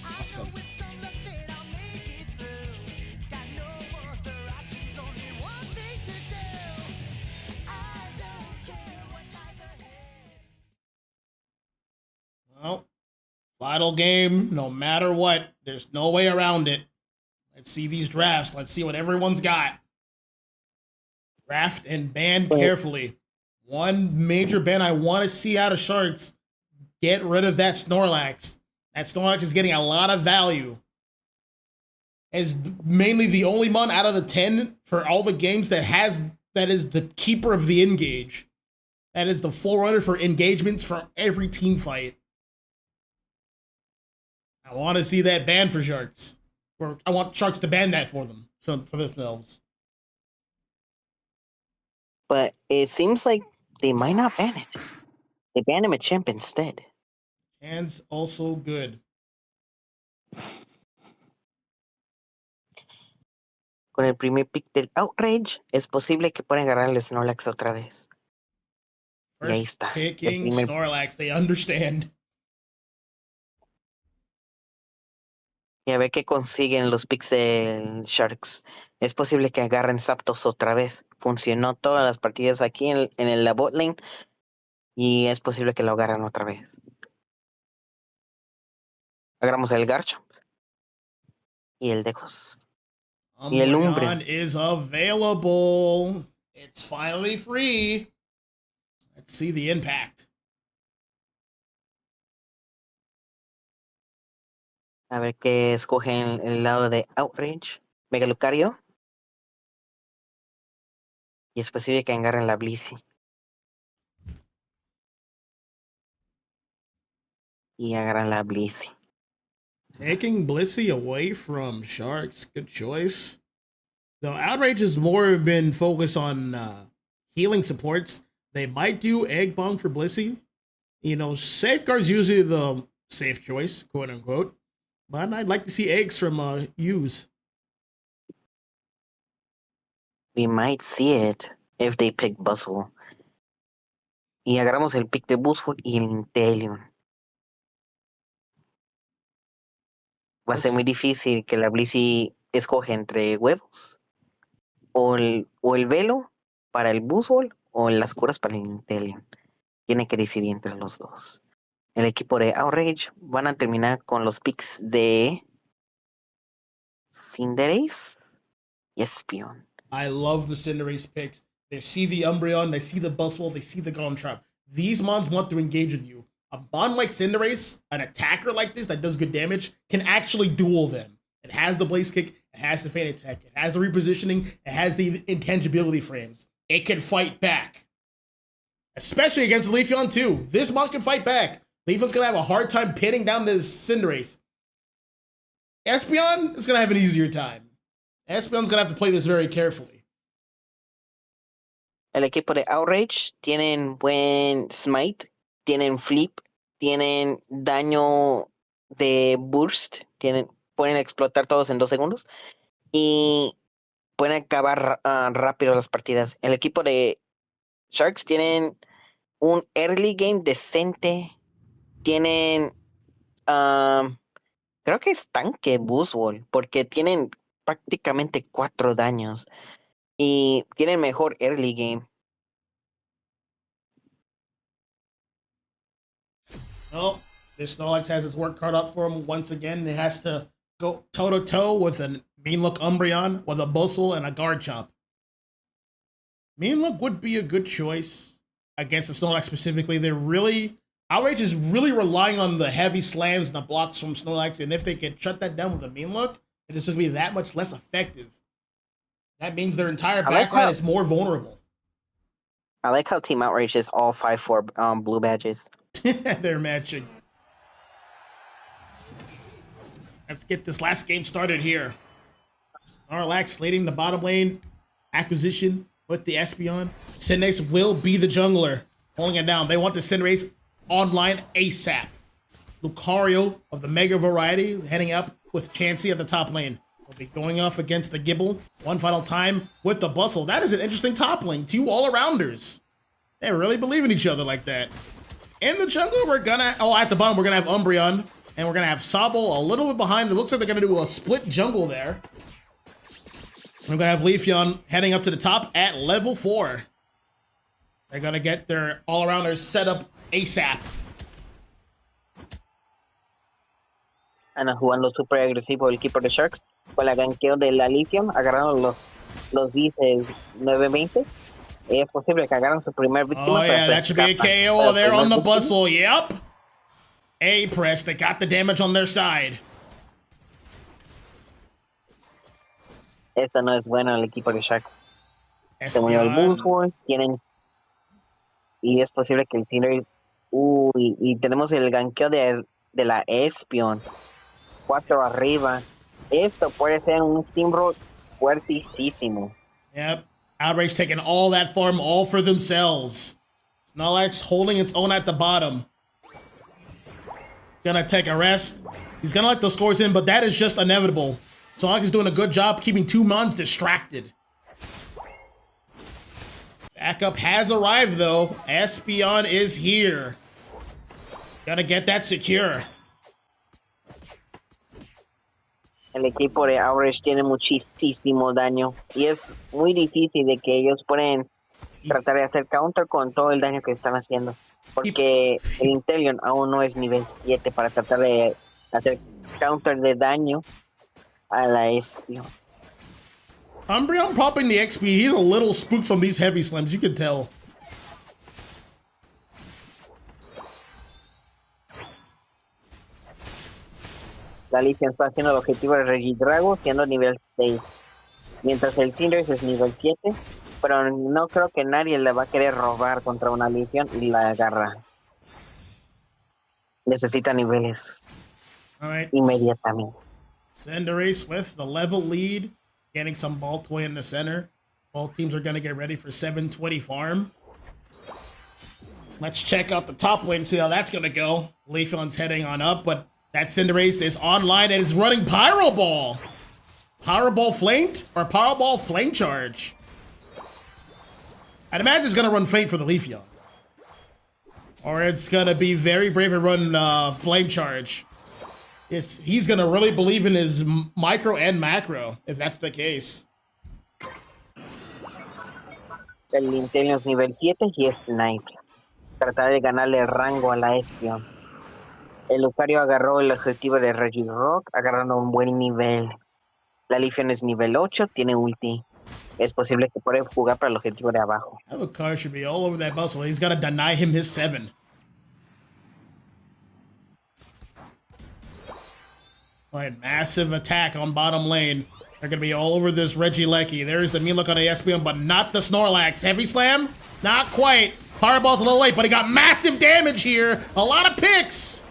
Awesome. Well, final game, no matter what, there's no way around it. Let's see these drafts. Let's see what everyone's got. Draft and ban carefully. One major ban I want to see out of Sharks, get rid of that Snorlax. That Snorlax is getting a lot of value. As mainly the only mon out of the 10 for all the games that is the keeper of the engage. That is the forerunner for engagements for every team fight. I want to see that ban for Sharks. Or I want Sharks to ban that for them, for themselves. But it seems like they might not ban it. They ban him a chimp instead. And also good. Con el primer pick del Outrage, es posible que puedan agarrar el Snorlax otra vez. Y ahí First está. picking Snorlax, they understand. Y a ver qué consiguen los picks de Sharks. Es posible que agarren Zapdos otra vez. Funcionó todas las partidas aquí en la bot lane. Y es posible que lo agarren otra vez. Agarramos el Garchomp. Y el Degos. Y el Umbreon Umbreon. is available. It's finally free. Let's see the impact. A ver qué escogen el lado de Outrage. Mega Lucario. Y es posible que agarren la Blissey. Y agarran la Blissey. Taking Blissey away from Sharks. Good choice. Though Outrage has more been focused on healing supports, they might do Egg Bomb for Blissey. You know, Safeguard's usually the safe choice, quote unquote. But I'd like to see eggs from Use. We might see it if they pick Buzzwole. Y agarramos el pick de Buzzwole y el Inteleon. Va a ser muy difícil que la Blissey escoge entre huevos o el velo para el Buzzwole o las curas para el Inteleon. Tiene que decidir entre los dos. El equipo de Outrage van a terminar con los picks de Cinderace y Espeon. I love the Cinderace picks. They see the Umbreon, they see the Buzzwole, they see the Goldentrap. These mons want to engage with you. A mon like Cinderace, an attacker like this that does good damage, can actually duel them. It has the Blaze Kick, it has the Feint Attack, it has the repositioning, it has the intangibility frames. It can fight back. Especially against Leafeon too. This mon can fight back. Leafeon's gonna have a hard time pinning down this Cinderace. Espeon is gonna have an easier time. Espeon's gonna have to play this very carefully. El equipo de Outrage tienen buen Smite, tienen Flip, tienen daño de Burst, pueden explotar todos en 2 segundos y pueden acabar rápido las partidas. El equipo de Sharks tienen un early game decente, tienen creo que es tanque Buzzwole porque tienen prácticamente 4 daños y tienen mejor early game. Well, this Snorlax has his work cut out for him once again. It has to go toe-to-toe with a Mean Look Umbreon, with a Buzzwole, and a Garchomp. Mean Look would be a good choice against the Snorlax specifically. Outrage is really relying on the heavy slams and the blocks from Snorlax, and if they can shut that down with a Mean Look, it's just going to be that much less effective. That means their entire backline is more vulnerable. I like how Team Outrage is all 5-4 blue badges. They're matching. Let's get this last game started here. Snorlax leading the bottom lane acquisition with the Espeon. Cinderace will be the jungler, holding it down. They want the Cinderace online ASAP. Lucario of the Mega variety heading up with Chansey at the top lane. Will be going off against the Gibble one final time with the Buzzwole. That is an interesting top lane. 2 all-arounders. They really believe in each other like that. In the jungle, at the bottom, we're gonna have Umbreon, and we're gonna have Sobble a little bit behind. It looks like they're gonna do a split jungle there. We're gonna have Leafeon heading up to the top at level 4. They're gonna get their all-arounders set up ASAP. Andan jugando súper agresivo el equipo de Sharks con la ganqueo de la Leafeon, agarrando los Bs 920. Es posible que agarren su primer víctima. Oh yeah, that should be a KO there on the Buzzwole. Yep. A-Press, they got the damage on their side. Esta no es buena el equipo de Sharks. Se movió el Buzzwole, y es posible que el Cinderace. Y tenemos el ganqueo de la Espeon. 4 arriba. Esto puede ser un Steamroll fuertísimo. Yep. Outrage taking all that farm all for themselves. Snorlax holding its own at the bottom. Gonna take a rest. He's gonna let the scores in, but that is just inevitable. Snorlax is doing a good job keeping 2 mons distracted. Backup has arrived though. Espeon is here. Gotta get that secure. El equipo de Outrage tiene muchísimo daño y es muy difícil de que ellos pueden tratar de hacer counter con todo el daño que están haciendo, porque el Inteleon aún no es nivel 7 para tratar de hacer counter de daño a la Espeon. Umbreon popping the XP, he's a little spooked from these heavy slams, you can tell. La Leafeon está haciendo el objetivo de Regidrago siendo nivel 6, mientras el Cinderace es nivel 7, pero no creo que nadie le va a querer robar contra una Leafeon y la agarra. Necesita niveles inmediatamente. Cinderace with the level lead, getting some ball toy in the center. Both teams are going to get ready for 720 farm. Let's check out the top lane, see how that's going to go. Leafeon's heading on up, but that Cinderace is online and is running Pyro Ball. Pyro Ball flanked or Pyro Ball flame charge. I'd imagine it's gonna run Faint for the Leafeon. Or it's gonna be very brave and run Flame Charge. He's gonna really believe in his micro and macro, if that's the case. El Inteleon es nivel 7 y es Sniper. Tratar de ganarle el rango a la Espion. El Lucario agarró el objetivo de Regirock, agarrando un buen nivel. La Leafeon es nivel 8, tiene ulti. Es posible que pueda jugar para el objetivo de abajo. That Lucario should be all over that muscle. He's gotta deny him his 7. Alright, massive attack on bottom lane. They're gonna be all over this Regieleki. There's the mean look on the Espeon, but not the Snorlax. Heavy Slam? Not quite. Fireball's a little late, but he got massive damage here. A lot of picks.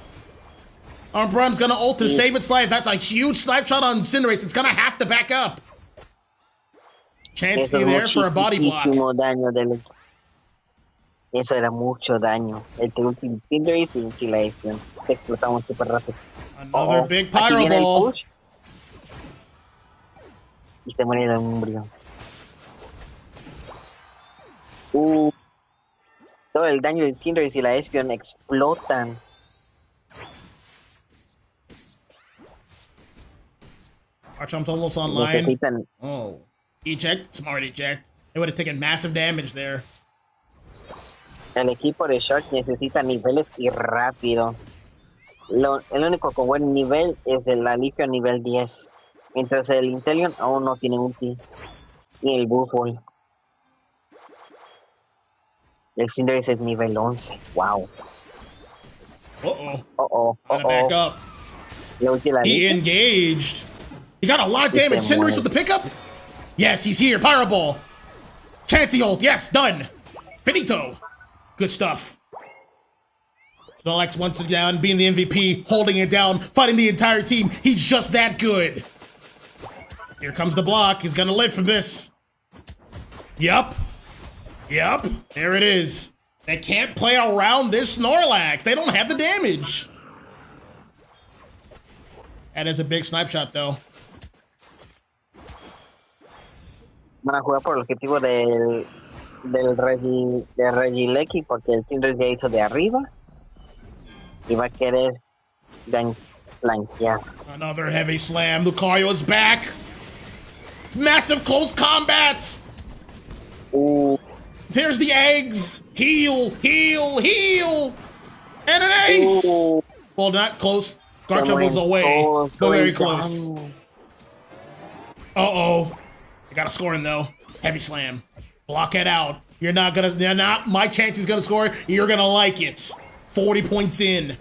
Umbreon's gonna ult to save its life. That's a huge snipe shot on Cinderace. It's gonna have to back up. Chansey there for a body block. Eso era mucho daño. El ulti Cinderace y ulti la Espion. Se explotaban súper rápido. Another big Pyro Ball. Y se muere el Umbreon. Todo el daño del Cinderace y la Espion explotan. Archom's almost online. Oh. Eject. Smart eject. They would have taken massive damage there. El equipo de Sharks necesita niveles y rápido. El único con buen nivel es el Leafeon nivel 10. Mientras el Inteleon aún no tiene ulti. Y el Bullful. El Cinderace es nivel 11. Wow. Gotta back up. He engaged. He got a lot of damage. Cinderace with the pickup? Yes, he's here. Pyro Ball. Chansey ult. Yes, done. Finito. Good stuff. Snorlax once again being the MVP, holding it down, fighting the entire team. He's just that good. Here comes the block. He's gonna live from this. Yup. Yup. There it is. They can't play around this Snorlax. They don't have the damage. That is a big snipe shot, though. Van a jugar por el objetivo del Regieleki porque el Cinderace ya hizo de arriba y va a querer flanquear. Another heavy slam. Lucario is back. Massive close combat. There's the eggs. Heal, heal, heal. And an ace. Well, not close. Garchomp was away, but very close. Uh-oh. I got a score in, though. Heavy slam. Block it out. You're not. My chance is gonna score. You're gonna like it. 40 points in.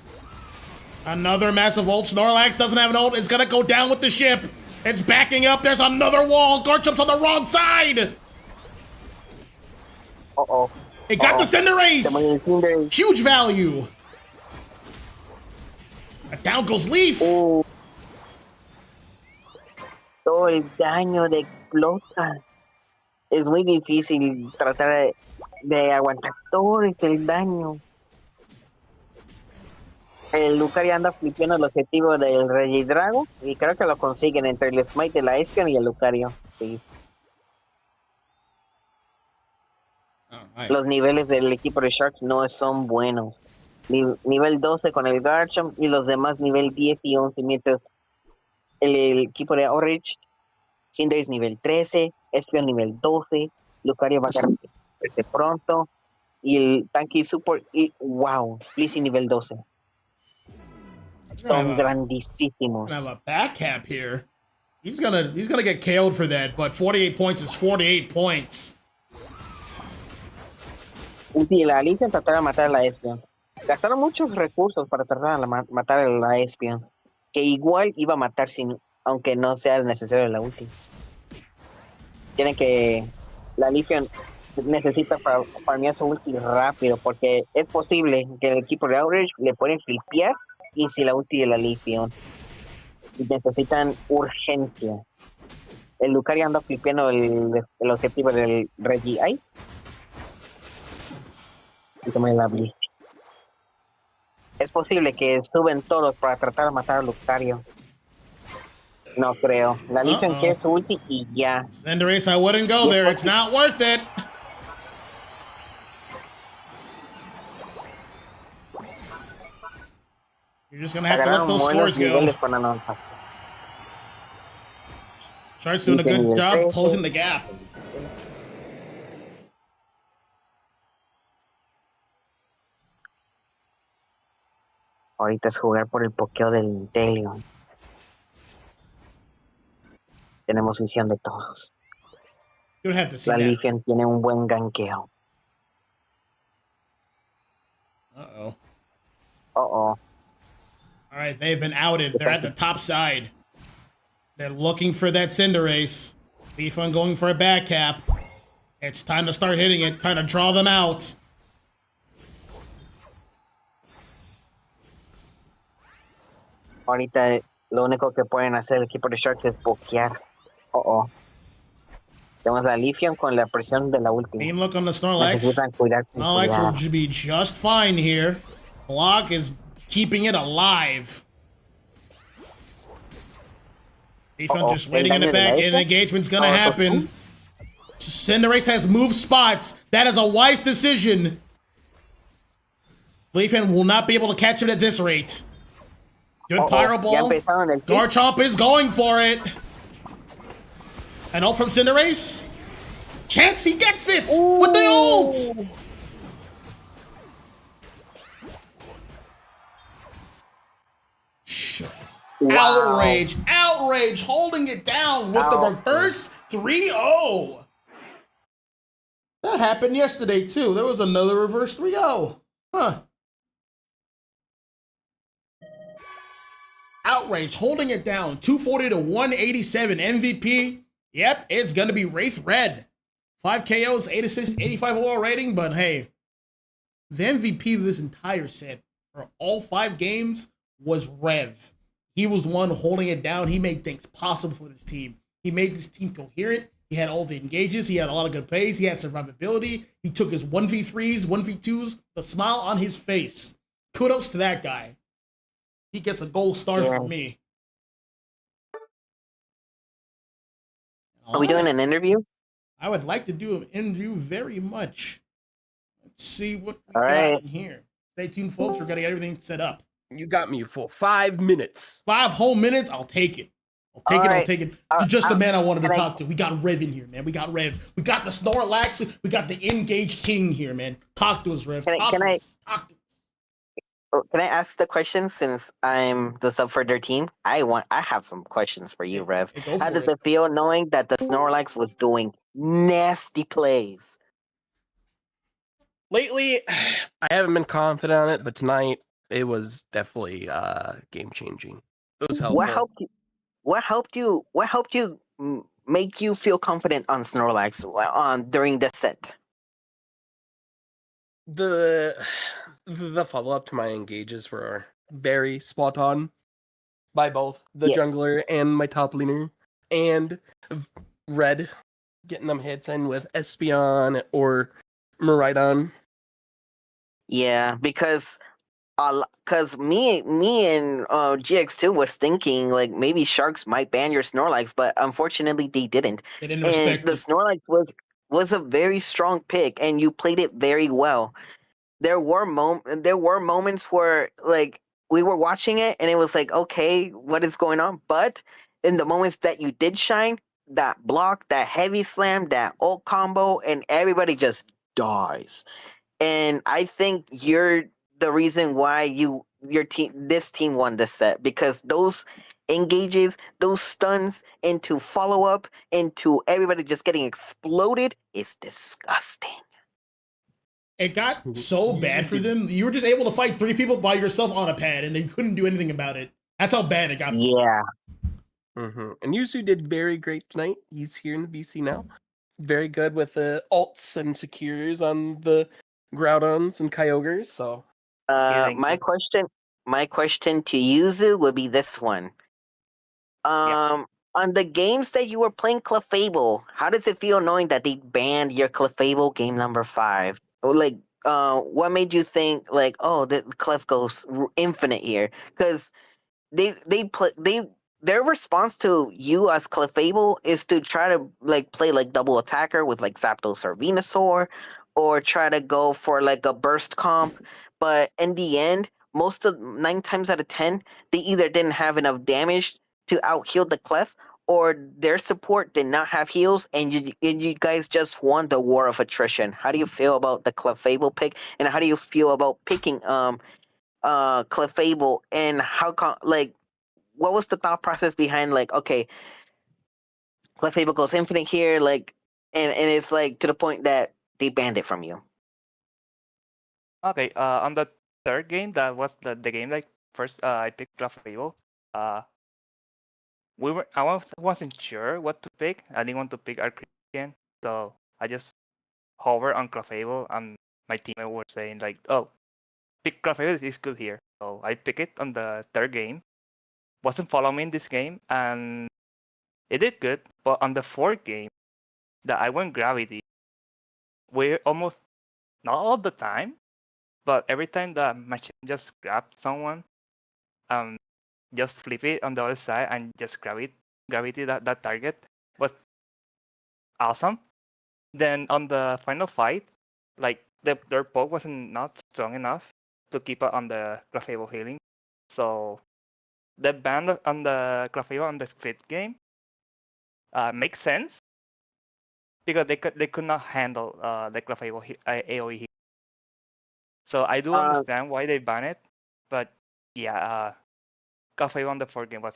Another massive ult. Snorlax doesn't have an ult. It's gonna go down with the ship. It's backing up. There's another wall. Garchomp's on the wrong side. It got the Cinderace. Huge value. And down goes Leaf. Todo el daño de explota. Es muy difícil tratar de aguantar todo el daño. El Lucario anda flipeando el objetivo del Regidrago y creo que lo consiguen entre el Smite de la Espion y el Lucario. Sí. Los niveles del equipo de Sharks no son buenos. Nivel 12 con el Garchomp y los demás nivel 10 y 11, mientras el equipo de Outrage, Cinderace nivel 13, Espion nivel 12, Lucario va a ganar pronto y el tanque support y wow, Blissey nivel 12. Son grandísimos. I have a back cap here. He's gonna get KO'd for that, but 48 points is 48 points. Y la Alicia tratar de matar a la Espion. Gastaron muchos recursos para tratar de matar a la Espion, que igual iba a matar aunque no sea necesario la ulti. Tienen que... La Leafeon necesita farmear su ulti rápido, porque es posible que el equipo de Outrage le pueden flipear y si la ulti de la Leafeon. Necesitan urgencia. El Lucario anda flipeando el objetivo del Regieleki. Y toma la Blissey. Es posible que suben todos para tratar de matar a Lucario. No creo. La Leafeon quiere su ulti y ya. Cinderace, I wouldn't go there. It's not worth it. You're just gonna have to let Agarraron those muy los scores go. niveles con anotación. Sharks doing a Dice good nivel job 13. closing the gap. Ahorita es jugar por el pokeo del Delion. Tenemos visión de todos. You'll have to see La that. Legion tiene un buen ganqueo. Uh-oh. Uh-oh. All right, they've been outed. They're at the top side. They're looking for that Cinderace. Leafun going for a back cap. It's time to start hitting it, kind of draw them out. Ahorita lo único que pueden hacer el equipo de Sharks es pokear. Uh-oh. Tenemos la Leafeon con la presión de la última. Mean look on the Snorlax. Necesitan cuidar con Snorlax cuidado. will be just fine here. Block is keeping it alive. Leafun just waiting in the back, and engagement's gonna happen. Cinderace has moved spots. That is a wise decision. Leafeon will not be able to catch it at this rate. Good Pyro Ball. Garchomp is going for it. An ult from Cinderace. Chance, he gets it with the ult. Wow. Outrage holding it down with the reverse 3-0. That happened yesterday too. There was another reverse 3-0. Huh. Outrage holding it down. 240 to 187 MVP. Yep, it's going to be Wraith Red. 5 KOs, 8 assists, 85 overall rating. But hey, the MVP of this entire set for all 5 games was Rev. He was the one holding it down. He made things possible for this team. He made this team coherent. He had all the engages. He had a lot of good plays. He had survivability. He took his 1v3s, 1v2s, the smile on his face. Kudos to that guy. He gets a gold star from me. Are we doing an interview? I would like to do an interview very much. Let's see what we All got right. in here. Stay tuned, folks. We're going to get everything set up. You got me for 5 minutes. 5 whole minutes? I'll take it. I'll take it. You're just the man I wanted to talk to. We got Rev in here, man. We got Rev. We got the Snorlax. We got the Engaged King here, man. Talk to us, Rev. Talk to us. Can I ask the question since I'm the sub for their team? I have some questions for you, Rev. Hey, How does it feel knowing that the Snorlax was doing nasty plays? Lately, I haven't been confident on it, but tonight it was definitely game changing. It was helpful. What helped you make you feel confident on Snorlax during the set? The follow up to my engages were very spot on by both the jungler and my top laner, and Red getting them hits in with Espeon or Miraidon. Yeah, because me and GX2 was thinking like maybe Sharks might ban your Snorlax, but unfortunately they didn't. They didn't respect the Snorlax was a very strong pick, and you played it very well. There were moments where like we were watching it and it was like, okay, what is going on? But in the moments that you did shine, that block, that heavy slam, that ult combo, and everybody just dies. And I think you're the reason why this team won this set, because those engages, those stuns into follow up, into everybody just getting exploded is disgusting. It got so bad for them. You were just able to fight 3 people by yourself on a pad, and they couldn't do anything about it. That's how bad it got. Yeah. Mm-hmm. And Yuzu did very great tonight. He's here in the BC now. Very good with the ults and secures on the Groudons and Kyogres. So, my question to Yuzu would be this one. On the games that you were playing Clefable, how does it feel knowing that they banned your Clefable game number 5? Like, what made you think like, oh, the Clef goes infinite here? Because their response to you as Clefable is to try to like play like double attacker with like Zapdos or Venusaur, or try to go for like a burst comp. But in the end, most of 9 times out of 10, they either didn't have enough damage to out heal the Clef, or their support did not have heals, and you guys just won the war of attrition. How do you feel about the Clefable pick, and how do you feel about picking Clefable, and like what was the thought process behind like, okay, Clefable goes infinite here, like, and it's like to the point that they banned it from you. Okay, on the third game, that was the game like first I picked Clefable. Uh, wasn't sure what to pick. I didn't want to pick Arcadian, so I just hover on Clefable, and my teammate was saying like, "Oh, pick Clefable is good here." So I pick it on the third game. Wasn't following this game, and it did good. But on the fourth game, that I went Gravity. We almost not all the time, but every time the machine just grabbed someone, um, just flip it on the other side and just gravity that target was awesome. Then on the final fight, like their poke wasn't not strong enough to keep it on the Clefable healing. So the ban on the Clefable on the fifth game makes sense because they could not handle the Clefable AoE heal. So I do understand why they ban it, but yeah, Clefable on the fourth game was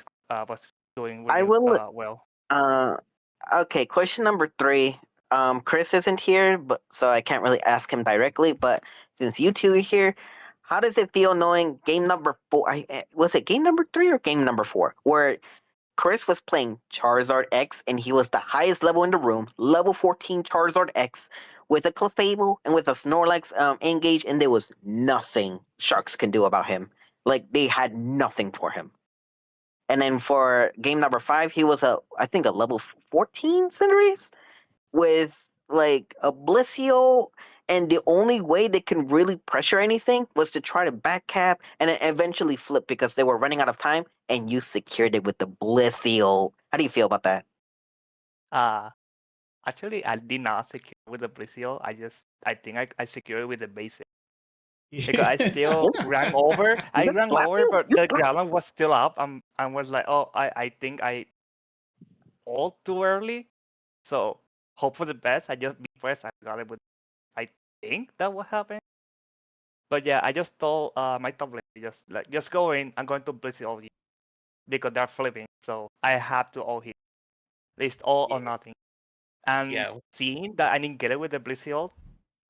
doing I really will. well. Okay, question number 3. Chris isn't here, but so I can't really ask him directly. But since you two are here, how does it feel knowing game number 4? Was it game number 3 or game number 4, where Chris was playing Charizard X and he was the highest level in the room, level 14 Charizard X, with a Clefable and with a Snorlax engage, and there was nothing Sharks can do about him. Like they had nothing for him. And then for game number 5, he was I think a level 14 Cinderace with like a Blissio, and the only way they can really pressure anything was to try to back cap and then eventually flip because they were running out of time, and you secured it with the Blissio. How do you feel about that? Uh Actually, I did not secure with the Blissio. I think I secured with the basic because I still ran over. I You ran slapped over, him? but You the slapped. Growlithe was still up. I was like, oh, I think I ult too early. So hope for the best. I just be pressed. I got it with. I think that what happened. But yeah, I just told my top lane just go in. I'm going to Blissio all because they're flipping. So I have to all hit. It's all or nothing. And Yeah. seeing that I didn't get it with the Blissio,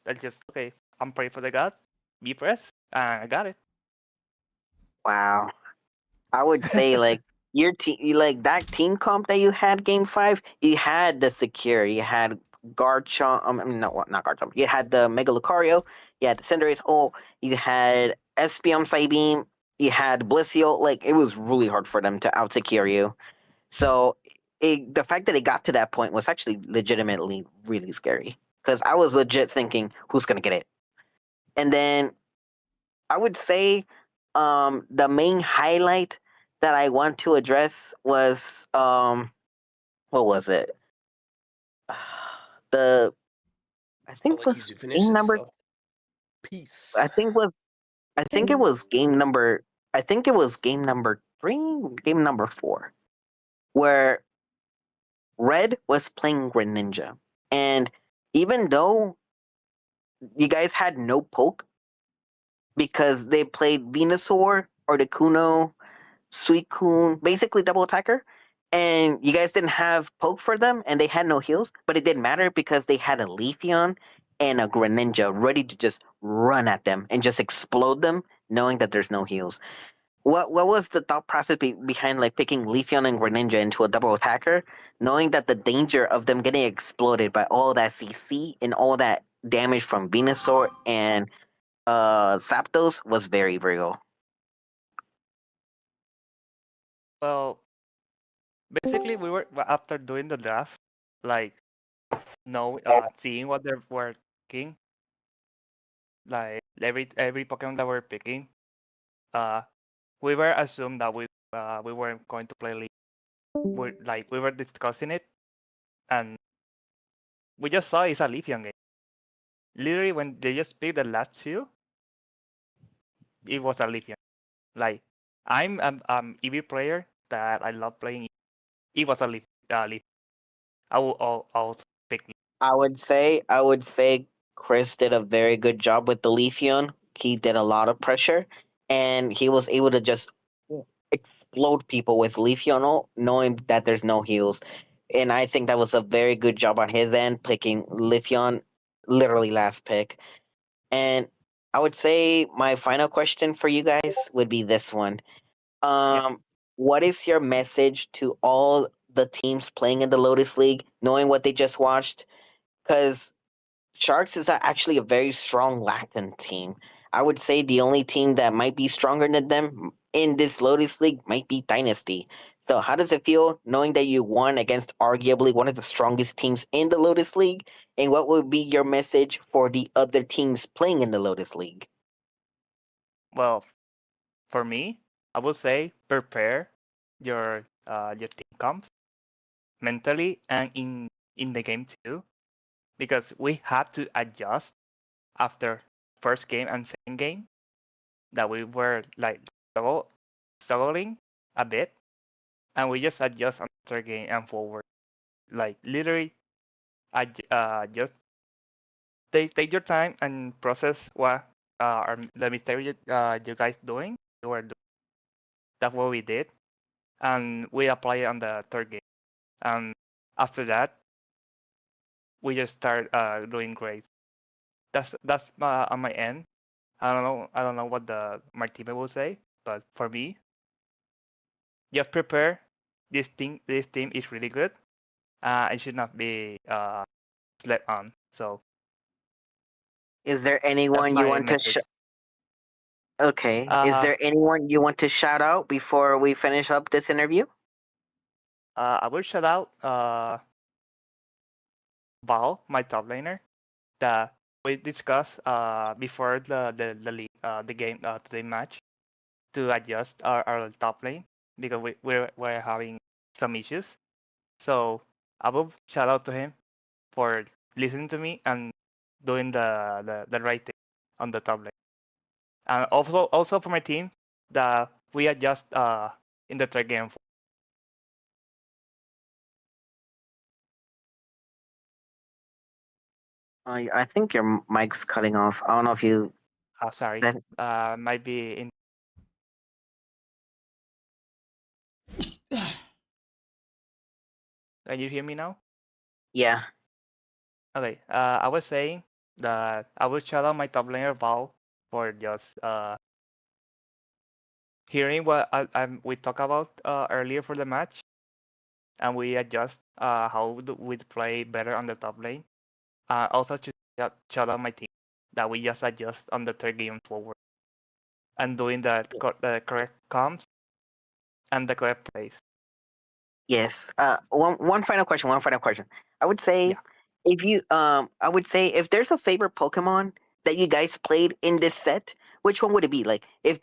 I just okay. I'm praying for the gods. Be pressed, and I got it. Wow. I would say like your team, like that team comp that you had game 5, you had the secure, you had Garchomp. I mean, no, not Garchomp. You had the Mega Lucario, you had the Cinderace. Oh, you had Espeon Psybeam, you had Blissio. Like it was really hard for them to out secure you. So the fact that it got to that point was actually legitimately really scary because I was legit thinking, who's gonna get it? And then I would say the main highlight that I want to address was what was it? The I I'll think let was Yuzu finish game this. number So. Peace. I think was I think it was game number I think it was game number 3, game number 4, where Red was playing Greninja. And even though you guys had no poke because they played Venusaur or the Kuno, Suicune, basically double attacker, and you guys didn't have poke for them and they had no heals, but it didn't matter because they had a Leafeon and a Greninja ready to just run at them and just explode them, knowing that there's no heals. What was the thought process behind like picking Leafeon and Greninja into a double attacker, knowing that the danger of them getting exploded by all that CC and all that damage from Venusaur and Zapdos was very real? Well, basically, we were after doing the draft, like seeing what they were picking, like every Pokemon that we're picking. Uh, we were assumed that we weren't going to play League. We were discussing it, and we just saw it's a Leafeon game. Literally, when they just picked the last two, it was a Leafeon. Like I'm EV player that I love playing. It was a Leaf. I'll pick. I would say Chris did a very good job with the Leafeon. He did a lot of pressure, and he was able to just explode people with Leafeon, knowing that there's no heals. And I think that was a very good job on his end, picking Leafeon, literally last pick. And I would say my final question for you guys would be this one. Yeah. What is your message to all the teams playing in the Lotus League, knowing what they just watched? Because Sharks is actually a very strong Latin team. I would say the only team that might be stronger than them in this Lotus League might be Dynasty. So, how does it feel knowing that you won against arguably one of the strongest teams in the Lotus League? And what would be your message for the other teams playing in the Lotus League? Well, for me, I would say prepare your team comps mentally and in the game too, because we had to adjust after first game and second game that we were like struggling a bit, and we just adjust on third game and forward. Like literally, just take your time and process what the mistake you guys doing. You were doing. That's what we did, and we apply it on the third game. And after that, we just start doing great. That's on my end. I don't know what my teammate will say, but for me, just prepare. This team is really good. It should not be slept on. So Is there that's anyone you my want to message. Okay. Is Uh, there anyone you want to shout out before we finish up this interview? I will shout out Val, my top laner, that we discussed before the game today match to adjust our top lane because we're having some issues. So I will shout out to him for listening to me and doing the right thing on the top lane. And also for my team that we adjust in the third game. I think your mic's cutting off. I don't know if you Sorry, said. might be in. Can you hear me now? Yeah. Okay. I was saying that I will shout out my top laner Val for just hearing what we talked about earlier for the match, and we adjust how we play better on the top lane. Also to shout out my team that we just adjust on the third game forward and doing the correct comms and the correct plays. Yes. One final question. One final question. I would say Yeah. I would say if there's a favorite Pokemon that you guys played in this set, which one would it be? Like, if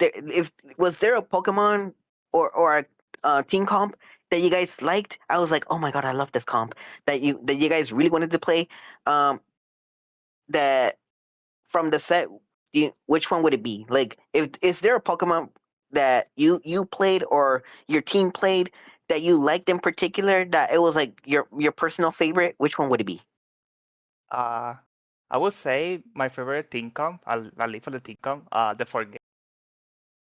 was there a Pokemon or a team comp that you guys liked? I was like, oh my god, I love this comp that you guys really wanted to play. Um, that from the set, which one would it be? Like, if is there a Pokemon that you played or your team played that you liked in particular that it was like your personal favorite? Which one would it be? I would say my favorite team comp. I'll leave for the team comp. The fourth game.